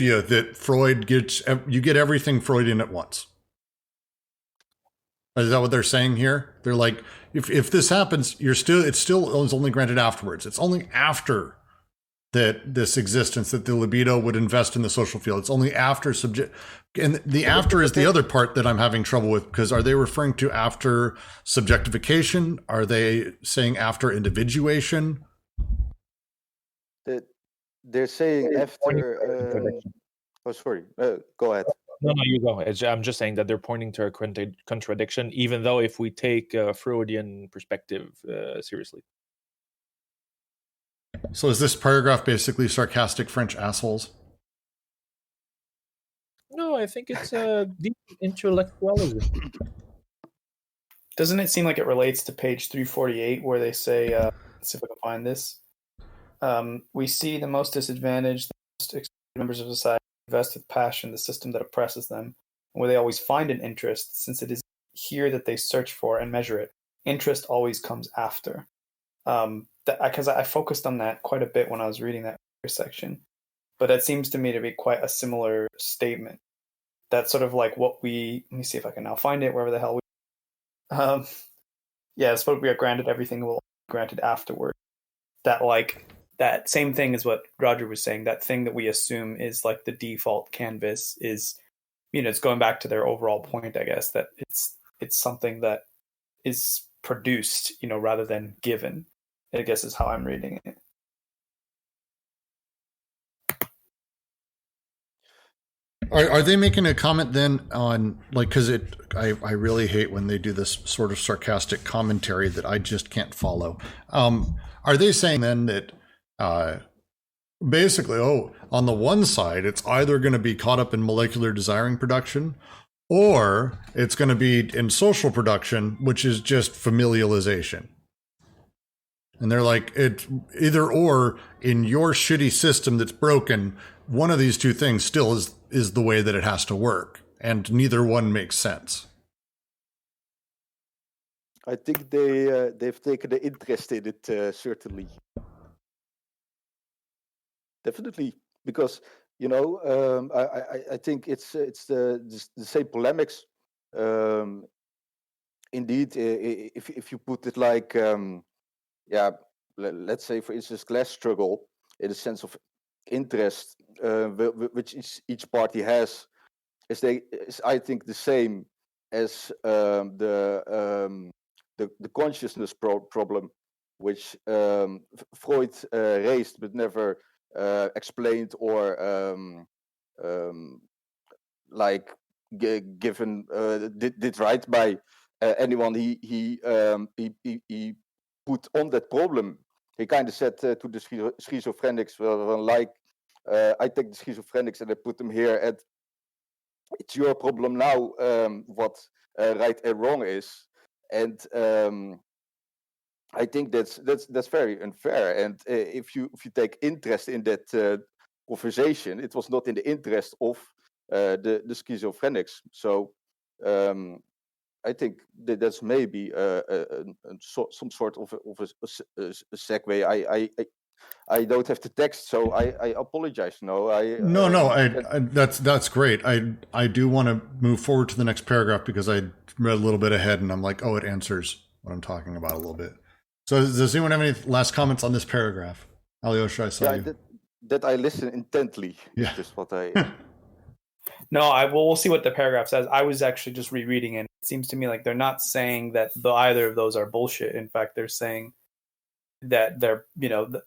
you that you get everything Freudian at once. Is that what they're saying here? They're like, if this happens, it's still only granted afterwards. It's only after that this existence that the libido would invest in the social field. It's only after and the after is the other part that I'm having trouble with, because are they referring to after subjectification? Are they saying after individuation? They're saying after. Oh, sorry. Go ahead. No, you go. I'm just saying that they're pointing to a contradiction, even though if we take a Freudian perspective seriously. So is this paragraph basically sarcastic French assholes? No, I think it's deep intellectualism. Doesn't it seem like it relates to page 348 where they say, let's see if I can find this. We see the most disadvantaged, the most excluded members of society invest with passion the system that oppresses them, where they always find an interest, since it is here that they search for and measure it. Interest always comes after. Because I focused on that quite a bit when I was reading that section, but that seems to me to be quite a similar statement. That's sort of like what let me see if I can now find it wherever the hell it's what we are granted everything will be granted afterward. That same thing is what Roger was saying. That thing that we assume is like the default canvas is, it's going back to their overall point, I guess, that it's something that is produced, rather than given, I guess is how I'm reading it. Are they making a comment then on, like, because I really hate when they do this sort of sarcastic commentary that I just can't follow. Are they saying then that basically, on the one side, it's either going to be caught up in molecular desiring production, or it's going to be in social production, which is just familialization? And they're like, it's either or. In your shitty system that's broken, one of these two things still is the way that it has to work, and neither one makes sense. I think they've taken an interest in it, certainly. Definitely, because I think it's the same polemics. Indeed, if you put it like let's say, for instance, class struggle in a sense of interest, which each party has, is I think the same as the consciousness problem, which Freud raised but never explained or given did right by anyone he put on that problem. He kind of said to the schizophrenics, I take the schizophrenics and I put them here, and it's your problem now what right and wrong is. And I think that's very unfair. And if you take interest in that conversation. It was not in the interest of the schizophrenics. So I think that's maybe some sort of a segue. I don't have the text, so I apologize. No, that's great. I do want to move forward to the next paragraph because I read a little bit ahead and I'm like, oh, it answers what I'm talking about a little bit. So does anyone have any last comments on this paragraph? Alyosha, I saw you. That I listen intently. Yeah. Is just what I. No, we'll see what the paragraph says. I was actually just rereading it. It seems to me like they're not saying that either of those are bullshit. In fact, they're saying that they're,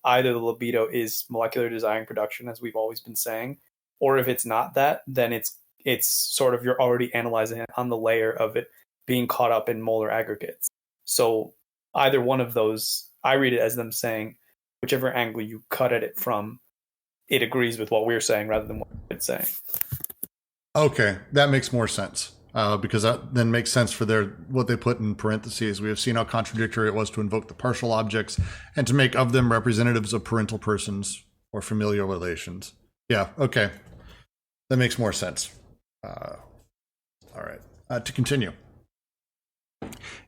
either the libido is molecular desiring production, as we've always been saying, or if it's not that, then it's sort of, you're already analyzing it on the layer of it being caught up in molar aggregates. So either one of those, I read it as them saying, whichever angle you cut at it from, it agrees with what we're saying rather than what it's saying. Okay, that makes more sense. Because that then makes sense for what they put in parentheses. We have seen how contradictory it was to invoke the partial objects and to make of them representatives of parental persons or familial relations. Yeah, okay. That makes more sense. All right, to continue.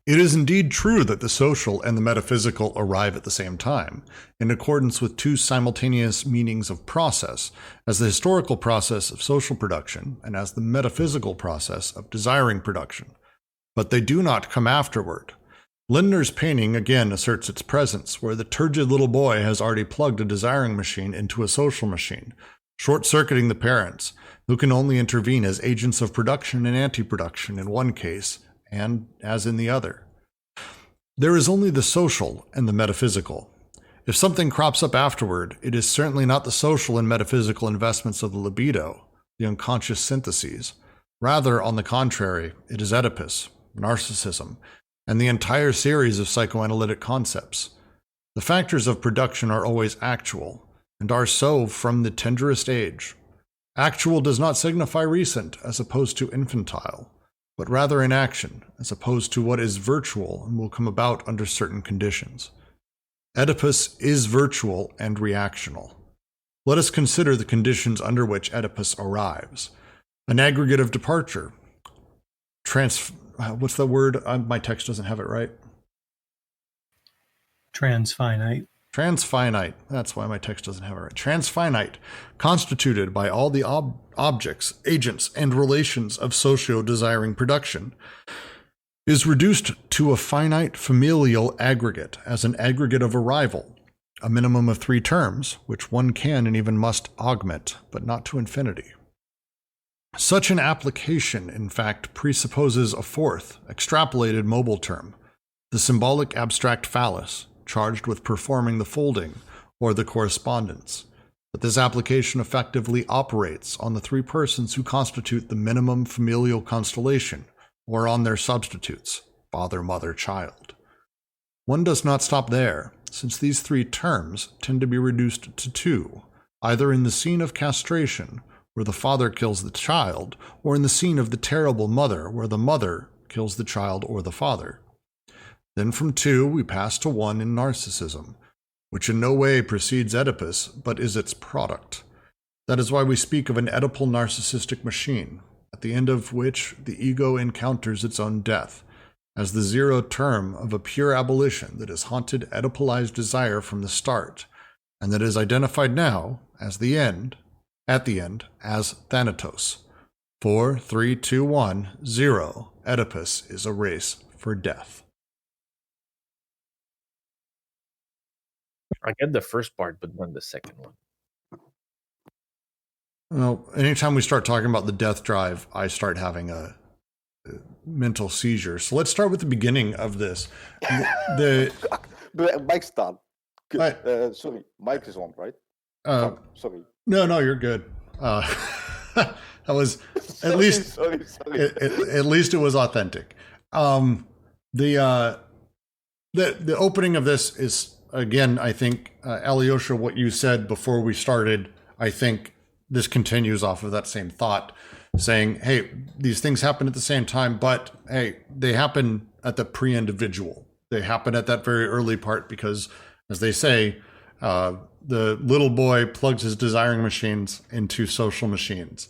It is indeed true that the social and the metaphysical arrive at the same time, in accordance with two simultaneous meanings of process, as the historical process of social production and as the metaphysical process of desiring production. But they do not come afterward. Lindner's painting again asserts its presence, where the turgid little boy has already plugged a desiring machine into a social machine, short-circuiting the parents, who can only intervene as agents of production and anti-production in one case, and as in the other. There is only the social and the metaphysical. If something crops up afterward, it is certainly not the social and metaphysical investments of the libido, the unconscious syntheses. Rather, on the contrary, it is Oedipus, narcissism, and the entire series of psychoanalytic concepts. The factors of production are always actual, and are so from the tenderest age. Actual does not signify recent, as opposed to infantile, but rather in action, as opposed to what is virtual and will come about under certain conditions. Oedipus is virtual and reactional. Let us consider the conditions under which Oedipus arrives. An aggregate of departure. What's the word? My text doesn't have it right. Transfinite. Transfinite. That's why my text doesn't have it right. Transfinite, constituted by all the objects, agents, and relations of socio-desiring production, is reduced to a finite familial aggregate as an aggregate of arrival, a minimum of 3 terms, which one can and even must augment, but not to infinity. Such an application, in fact, presupposes a 4th, extrapolated mobile term, the symbolic abstract phallus, charged with performing the folding or the correspondence. But this application effectively operates on the 3 persons who constitute the minimum familial constellation, or on their substitutes, father, mother, child. One does not stop there, since these 3 terms tend to be reduced to 2, either in the scene of castration, where the father kills the child, or in the scene of the terrible mother, where the mother kills the child or the father. Then from 2 we pass to 1 in narcissism, which in no way precedes Oedipus, but is its product. That is why we speak of an Oedipal narcissistic machine, at the end of which the ego encounters its own death, as the 0 term of a pure abolition that has haunted Oedipalized desire from the start, and that is identified now as at the end, as Thanatos. 4, 3, 2, 1, 0, Oedipus is a race for death. I get the first part, but not the second one. Well, anytime we start talking about the death drive, I start having a mental seizure. So let's start with the beginning of this. Mike's done. Sorry, Mike is on, right? Sorry. No, you're good. That was at least at least it was authentic. The opening of this is, again, I think, Alyosha, what you said before we started, I think this continues off of that same thought, saying, hey, these things happen at the same time, but hey, they happen at the pre-individual. They happen at that very early part because, as they say, the little boy plugs his desiring machines into social machines.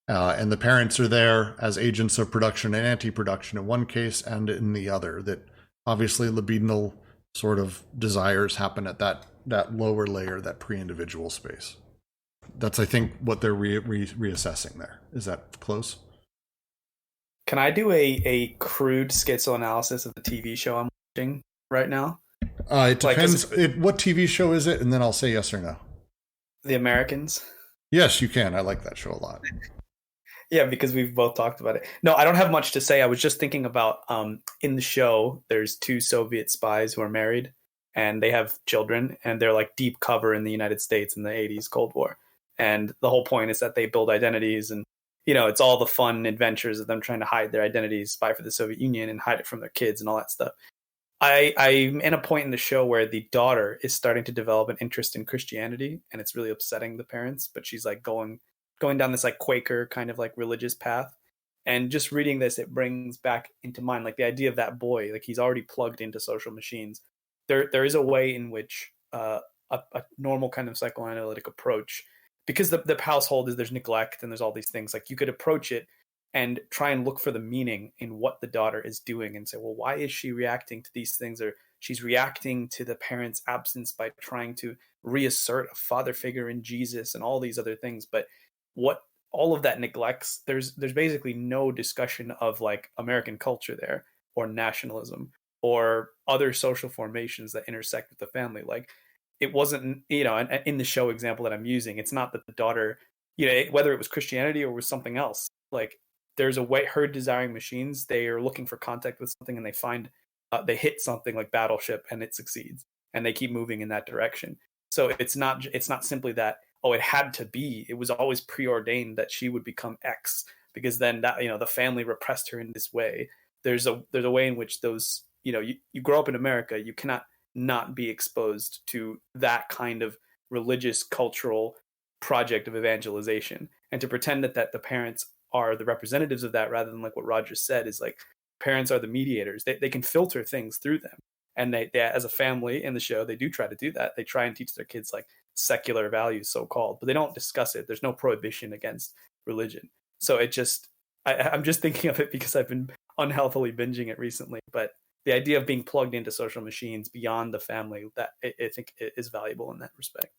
And the parents are there as agents of production and anti-production in one case, and in the other, that obviously libidinal sort of desires happen at that lower layer, that pre-individual space. That's, I think, what they're reassessing there. Is that close? Can I do a crude schizoanalysis of the TV show I'm watching right now? It depends. What TV show is it? And then I'll say yes or no. The Americans? Yes, you can. I like that show a lot. Yeah, because we've both talked about it. No, I don't have much to say. I was just thinking about in the show, there's 2 Soviet spies who are married and they have children, and they're like deep cover in the United States in the 80s Cold War. And the whole point is that they build identities, and it's all the fun adventures of them trying to hide their identities, spy for the Soviet Union and hide it from their kids and all that stuff. I'm in a point in the show where the daughter is starting to develop an interest in Christianity, and it's really upsetting the parents, but she's like going down this like Quaker kind of like religious path. And just reading this, it brings back into mind like the idea of that boy, like he's already plugged into social machines. There is a way in which a normal kind of psychoanalytic approach, because the household is, there's neglect and there's all these things, like you could approach it and try and look for the meaning in what the daughter is doing and say, well, why is she reacting to these things? Or she's reacting to the parents' absence by trying to reassert a father figure in Jesus and all these other things. But what all of that neglects, there's basically no discussion of like American culture there, or nationalism, or other social formations that intersect with the family. Like it wasn't, and in the show example that I'm using, it's not that the daughter, whether it was Christianity or was something else, like there's a way, her desiring machines, they are looking for contact with something, and they find, they hit something like Battleship and it succeeds, and they keep moving in that direction. So it's not simply that, oh, it had to be, it was always preordained that she would become X, because then that, the family repressed her in this way. There's a way in which those, you grow up in America, you cannot not be exposed to that kind of religious cultural project of evangelization, and to pretend that the parents are the representatives of that, rather than like what Roger said, is like parents are the mediators. They can filter things through them, and they as a family in the show, they do try to do that. They try and teach their kids like secular values, so called, but they don't discuss it. There's no prohibition against religion. So it just, I'm just thinking of it because I've been unhealthily binging it recently, but the idea of being plugged into social machines beyond the family, that I think is valuable in that respect.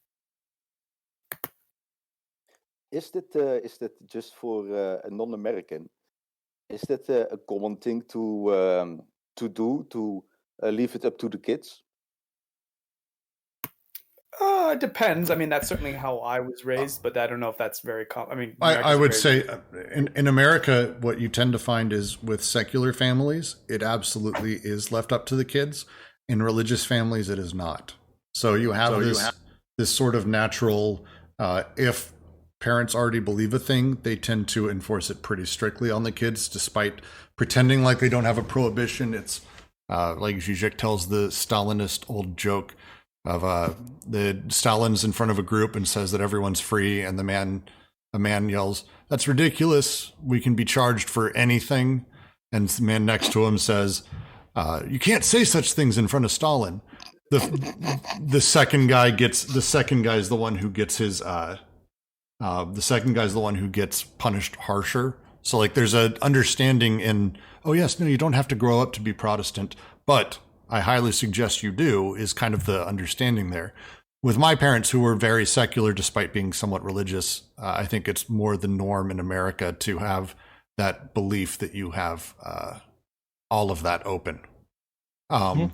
Is that just for a non-American? Is that a common thing to do, to leave it up to the kids? It depends. I mean, that's certainly how I was raised, but I don't know if that's very common. I mean, I would say in America, what you tend to find is with secular families, it absolutely is left up to the kids. In religious families, it is not. So you have this sort of natural, if parents already believe a thing, they tend to enforce it pretty strictly on the kids, despite pretending like they don't have a prohibition. It's like Zizek tells the Stalinist old joke of the Stalin's in front of a group and says that everyone's free, and a man yells, "That's ridiculous. We can be charged for anything." And the man next to him says, "You can't say such things in front of Stalin." The second guy is the one who gets his the second guy's the one who gets punished harsher. So like there's an understanding in, oh yes, no, you don't have to grow up to be Protestant, but I highly suggest you do, is kind of the understanding there. With my parents, who were very secular despite being somewhat religious, I think it's more the norm in America to have that belief that you have all of that open. And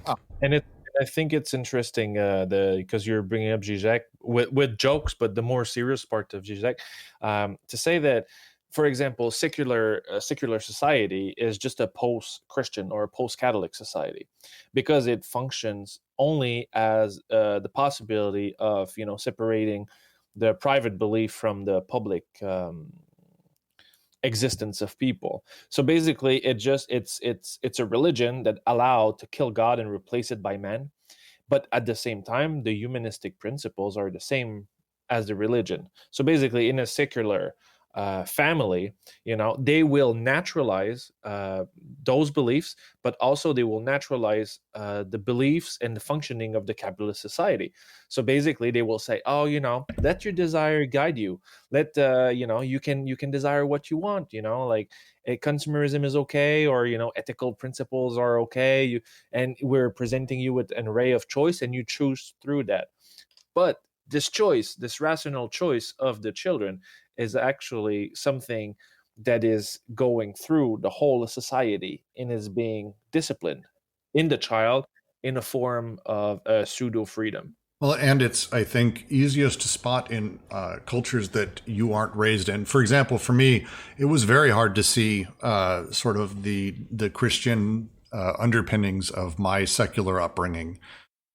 I think it's interesting because you're bringing up Zizek with jokes, but the more serious part of Zizek, to say that, for example, secular society is just a post-Christian or a post-Catholic society, because it functions only as the possibility of separating the private belief from the public existence of people. So basically, it's a religion that allowed to kill God and replace it by man, but at the same time, the humanistic principles are the same as the religion. So basically, in a secular family, they will naturalize those beliefs, but also they will naturalize the beliefs and the functioning of the capitalist society. So basically they will say, oh, let your desire guide you. Let you can desire what you want, like consumerism is okay, or ethical principles are okay, and we're presenting you with an array of choice and you choose through that. But this rational choice of the children is actually something that is going through the whole of society and is being disciplined in the child in a form of pseudo freedom. Well, and it's, I think, easiest to spot in cultures that you aren't raised in. For example, for me, it was very hard to see sort of the Christian underpinnings of my secular upbringing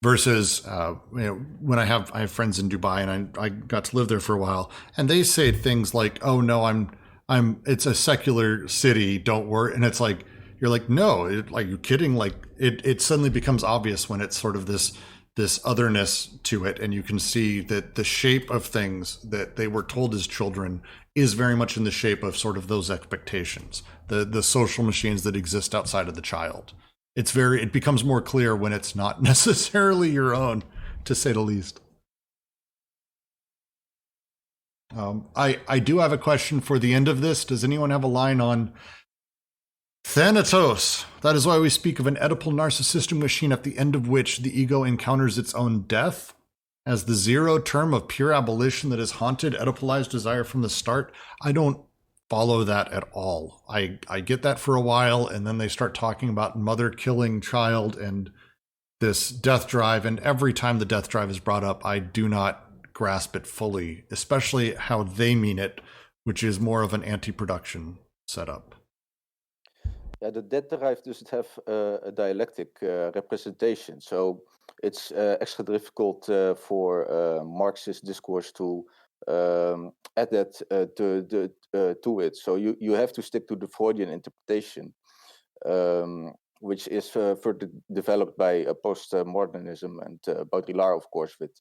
versus when I have friends in Dubai, and I got to live there for a while, and they say things like, "Oh no, it's a secular city, don't worry," and it's like you're like, "No, like you're kidding?" Like it suddenly becomes obvious when it's sort of this otherness to it, and you can see that the shape of things that they were told as children is very much in the shape of sort of those expectations, the social machines that exist outside of the child. It becomes more clear when it's not necessarily your own, to say the least. I do have a question for the end of this. Does anyone have a line on Thanatos? That is why we speak of an Oedipal narcissistic machine at the end of which the ego encounters its own death as the zero term of pure abolition that has haunted Oedipalized desire from the start. I don't follow that at all. I get that for a while, and then they start talking about mother killing child and this death drive, and every time the death drive is brought up, I do not grasp it fully, especially how they mean it, which is more of an anti-production setup. Yeah, the death drive doesn't have a dialectic representation, so it's extra difficult for Marxist discourse to add that to it. So you have to stick to the Freudian interpretation, which is further developed by postmodernism and Baudrillard, of course, with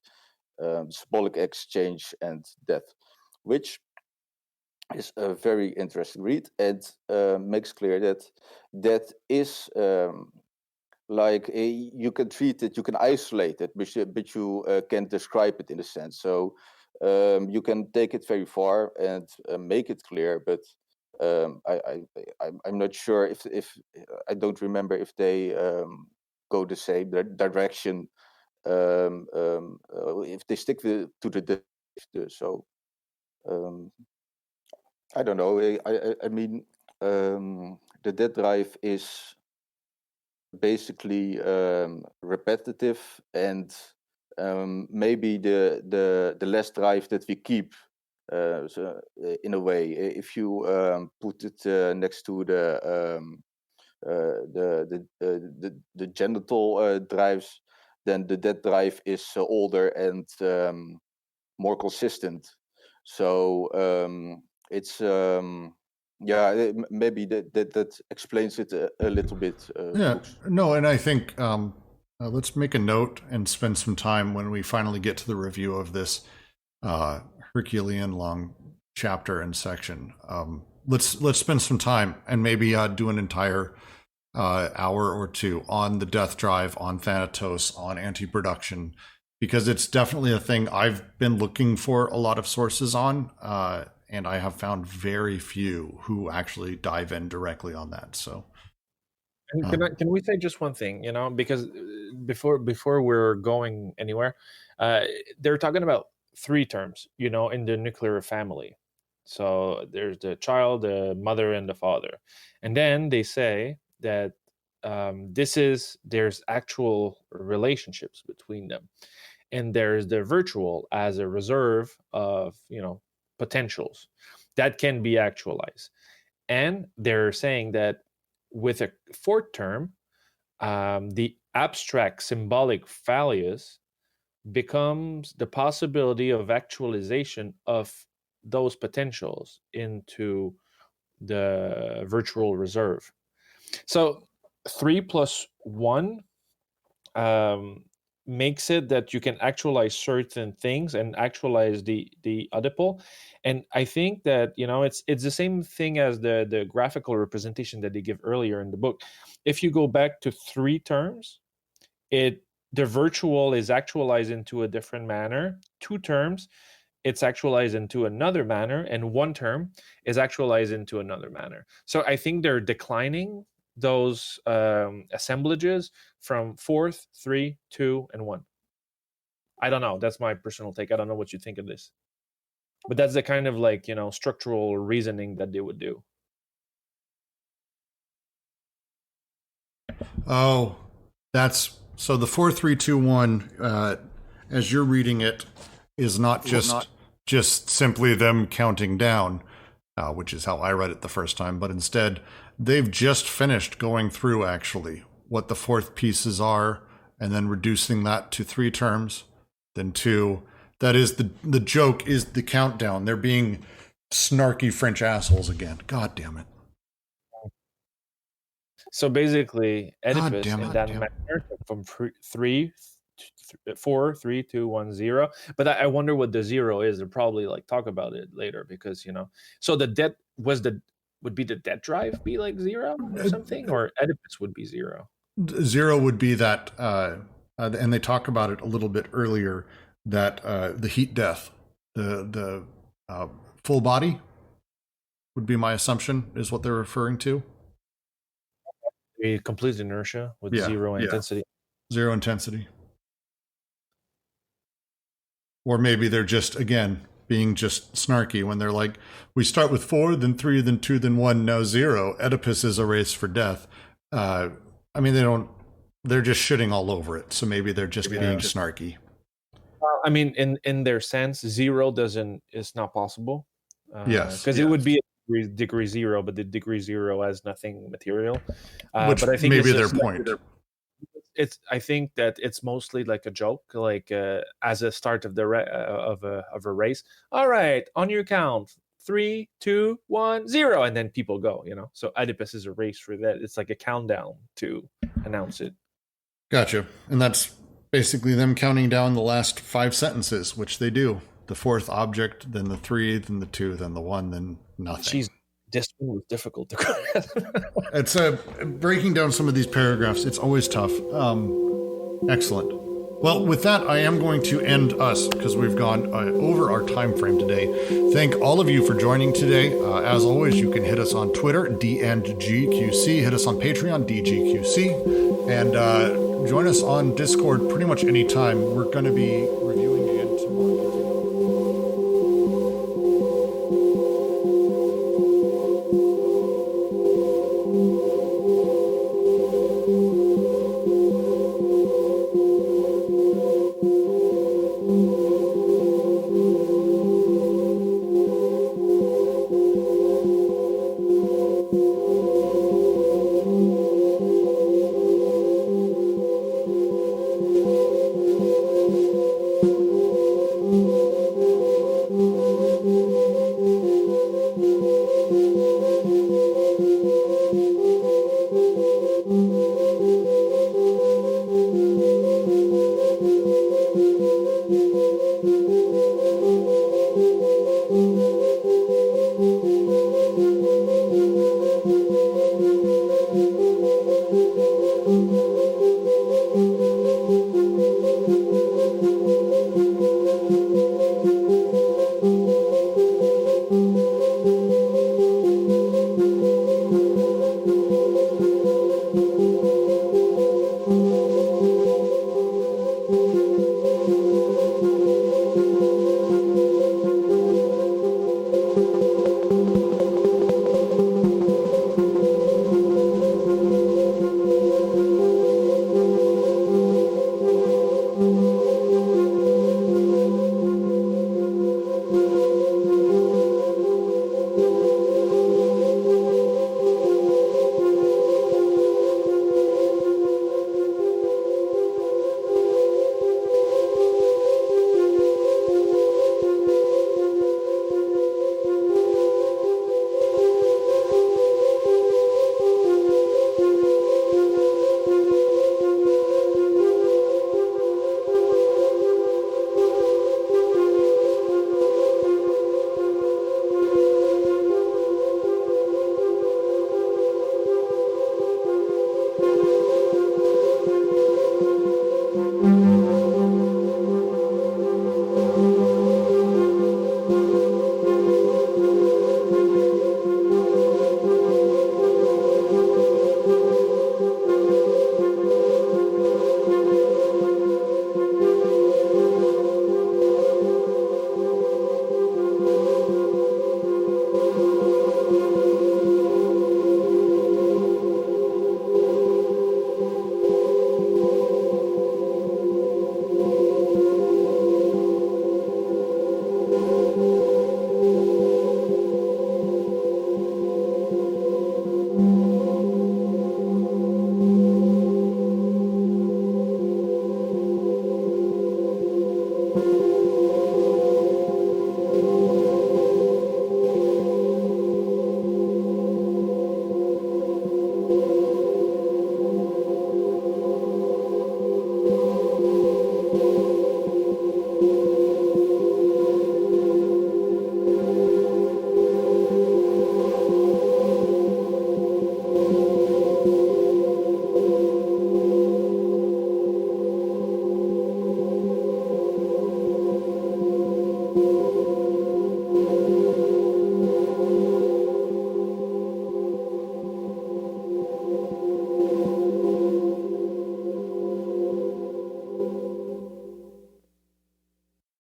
symbolic exchange and death, which is a very interesting read and makes clear that that is like you can treat it, you can isolate it, but you can't describe it in a sense. So you can take it very far and make it clear, but I'm not sure if I don't remember if they go the same direction. If they stick to the so. I don't know. I mean, the death drive is basically repetitive, and maybe the less drive that we keep. So in a way, if you put it next to the genital drives, then the death drive is older and more consistent. So it's maybe that explains it a little bit. No, and I think let's make a note and spend some time when we finally get to the review of this Herculean long chapter and section. Let's spend some time and maybe do an entire hour or two on the death drive, on Thanatos, on anti-production, because it's definitely a thing I've been looking for a lot of sources on, and I have found very few who actually dive in directly on that. So, can we say just one thing? Because before we're going anywhere, they're talking about three terms, in the nuclear family. So there's the child, the mother, and the father, and then they say that there's actual relationships between them, and there's the virtual as a reserve of potentials that can be actualized. And they're saying that with a fourth term, the abstract symbolic phallus becomes the possibility of actualization of those potentials into the virtual reserve. So 3 + 1 makes it that you can actualize certain things and actualize the Oedipal. And I think that, you know, it's the same thing as the graphical representation that they give earlier in the book. If you go back to 3 terms, the virtual is actualized into a different manner. 2 terms, it's actualized into another manner, and 1 term is actualized into another manner. So I think they're declining those assemblages from 4th, 3, 2, and 1. I don't know. That's my personal take. I don't know what you think of this. But that's the kind of, like, you know, structural reasoning that they would do. Oh, that's so the 4, 3, 2, 1, as you're reading it, is not just simply them counting down, which is how I read it the first time, but instead they've just finished going through actually what the 4th pieces are, and then reducing that to 3 terms, then 2. That is the joke is the countdown. They're being snarky French assholes again. God damn it. So basically, God Oedipus damn in it, that damn it. manner from 4, 3, 2, 1, 0. But I wonder what the 0 is. They'll probably like talk about it later, because, you know. So the debt would be the debt drive be like 0 or something, or Oedipus would be 0. 0 would be that, and they talk about it a little bit earlier, that the heat death, the full body would be my assumption is what they're referring to. A complete inertia with Yeah, 0 yeah. intensity. 0 intensity. Or maybe they're just, again, being just snarky when they're like, we start with 4, then 3, then 2, then 1, now 0. Oedipus is a race for death. I mean, they're just shitting all over it. So maybe they're just being snarky. I mean, in their sense, 0 is not possible. Yes. Because it would be a degree 0, but the degree 0 has nothing material. Which but I think maybe it's their just point. I think that it's mostly like a joke, like as a start of of a race. All right, on your count, 3, 2, 1, 0, and then people go. You know, so Oedipus is a race for that. It's like a countdown to announce it. Gotcha. And that's basically them counting down the last 5 sentences, which they do. The 4th object, then the 3, then the 2, then the 1, then nothing. Jeez, this one was difficult to. It's breaking down some of these paragraphs. It's always tough. Excellent. Well, with that, I am going to end us because we've gone over our time frame today. Thank all of you for joining today. As always, you can hit us on Twitter, D&GQC. Hit us on Patreon, DGQC. And join us on Discord pretty much anytime. We're going to be reviewing again tomorrow.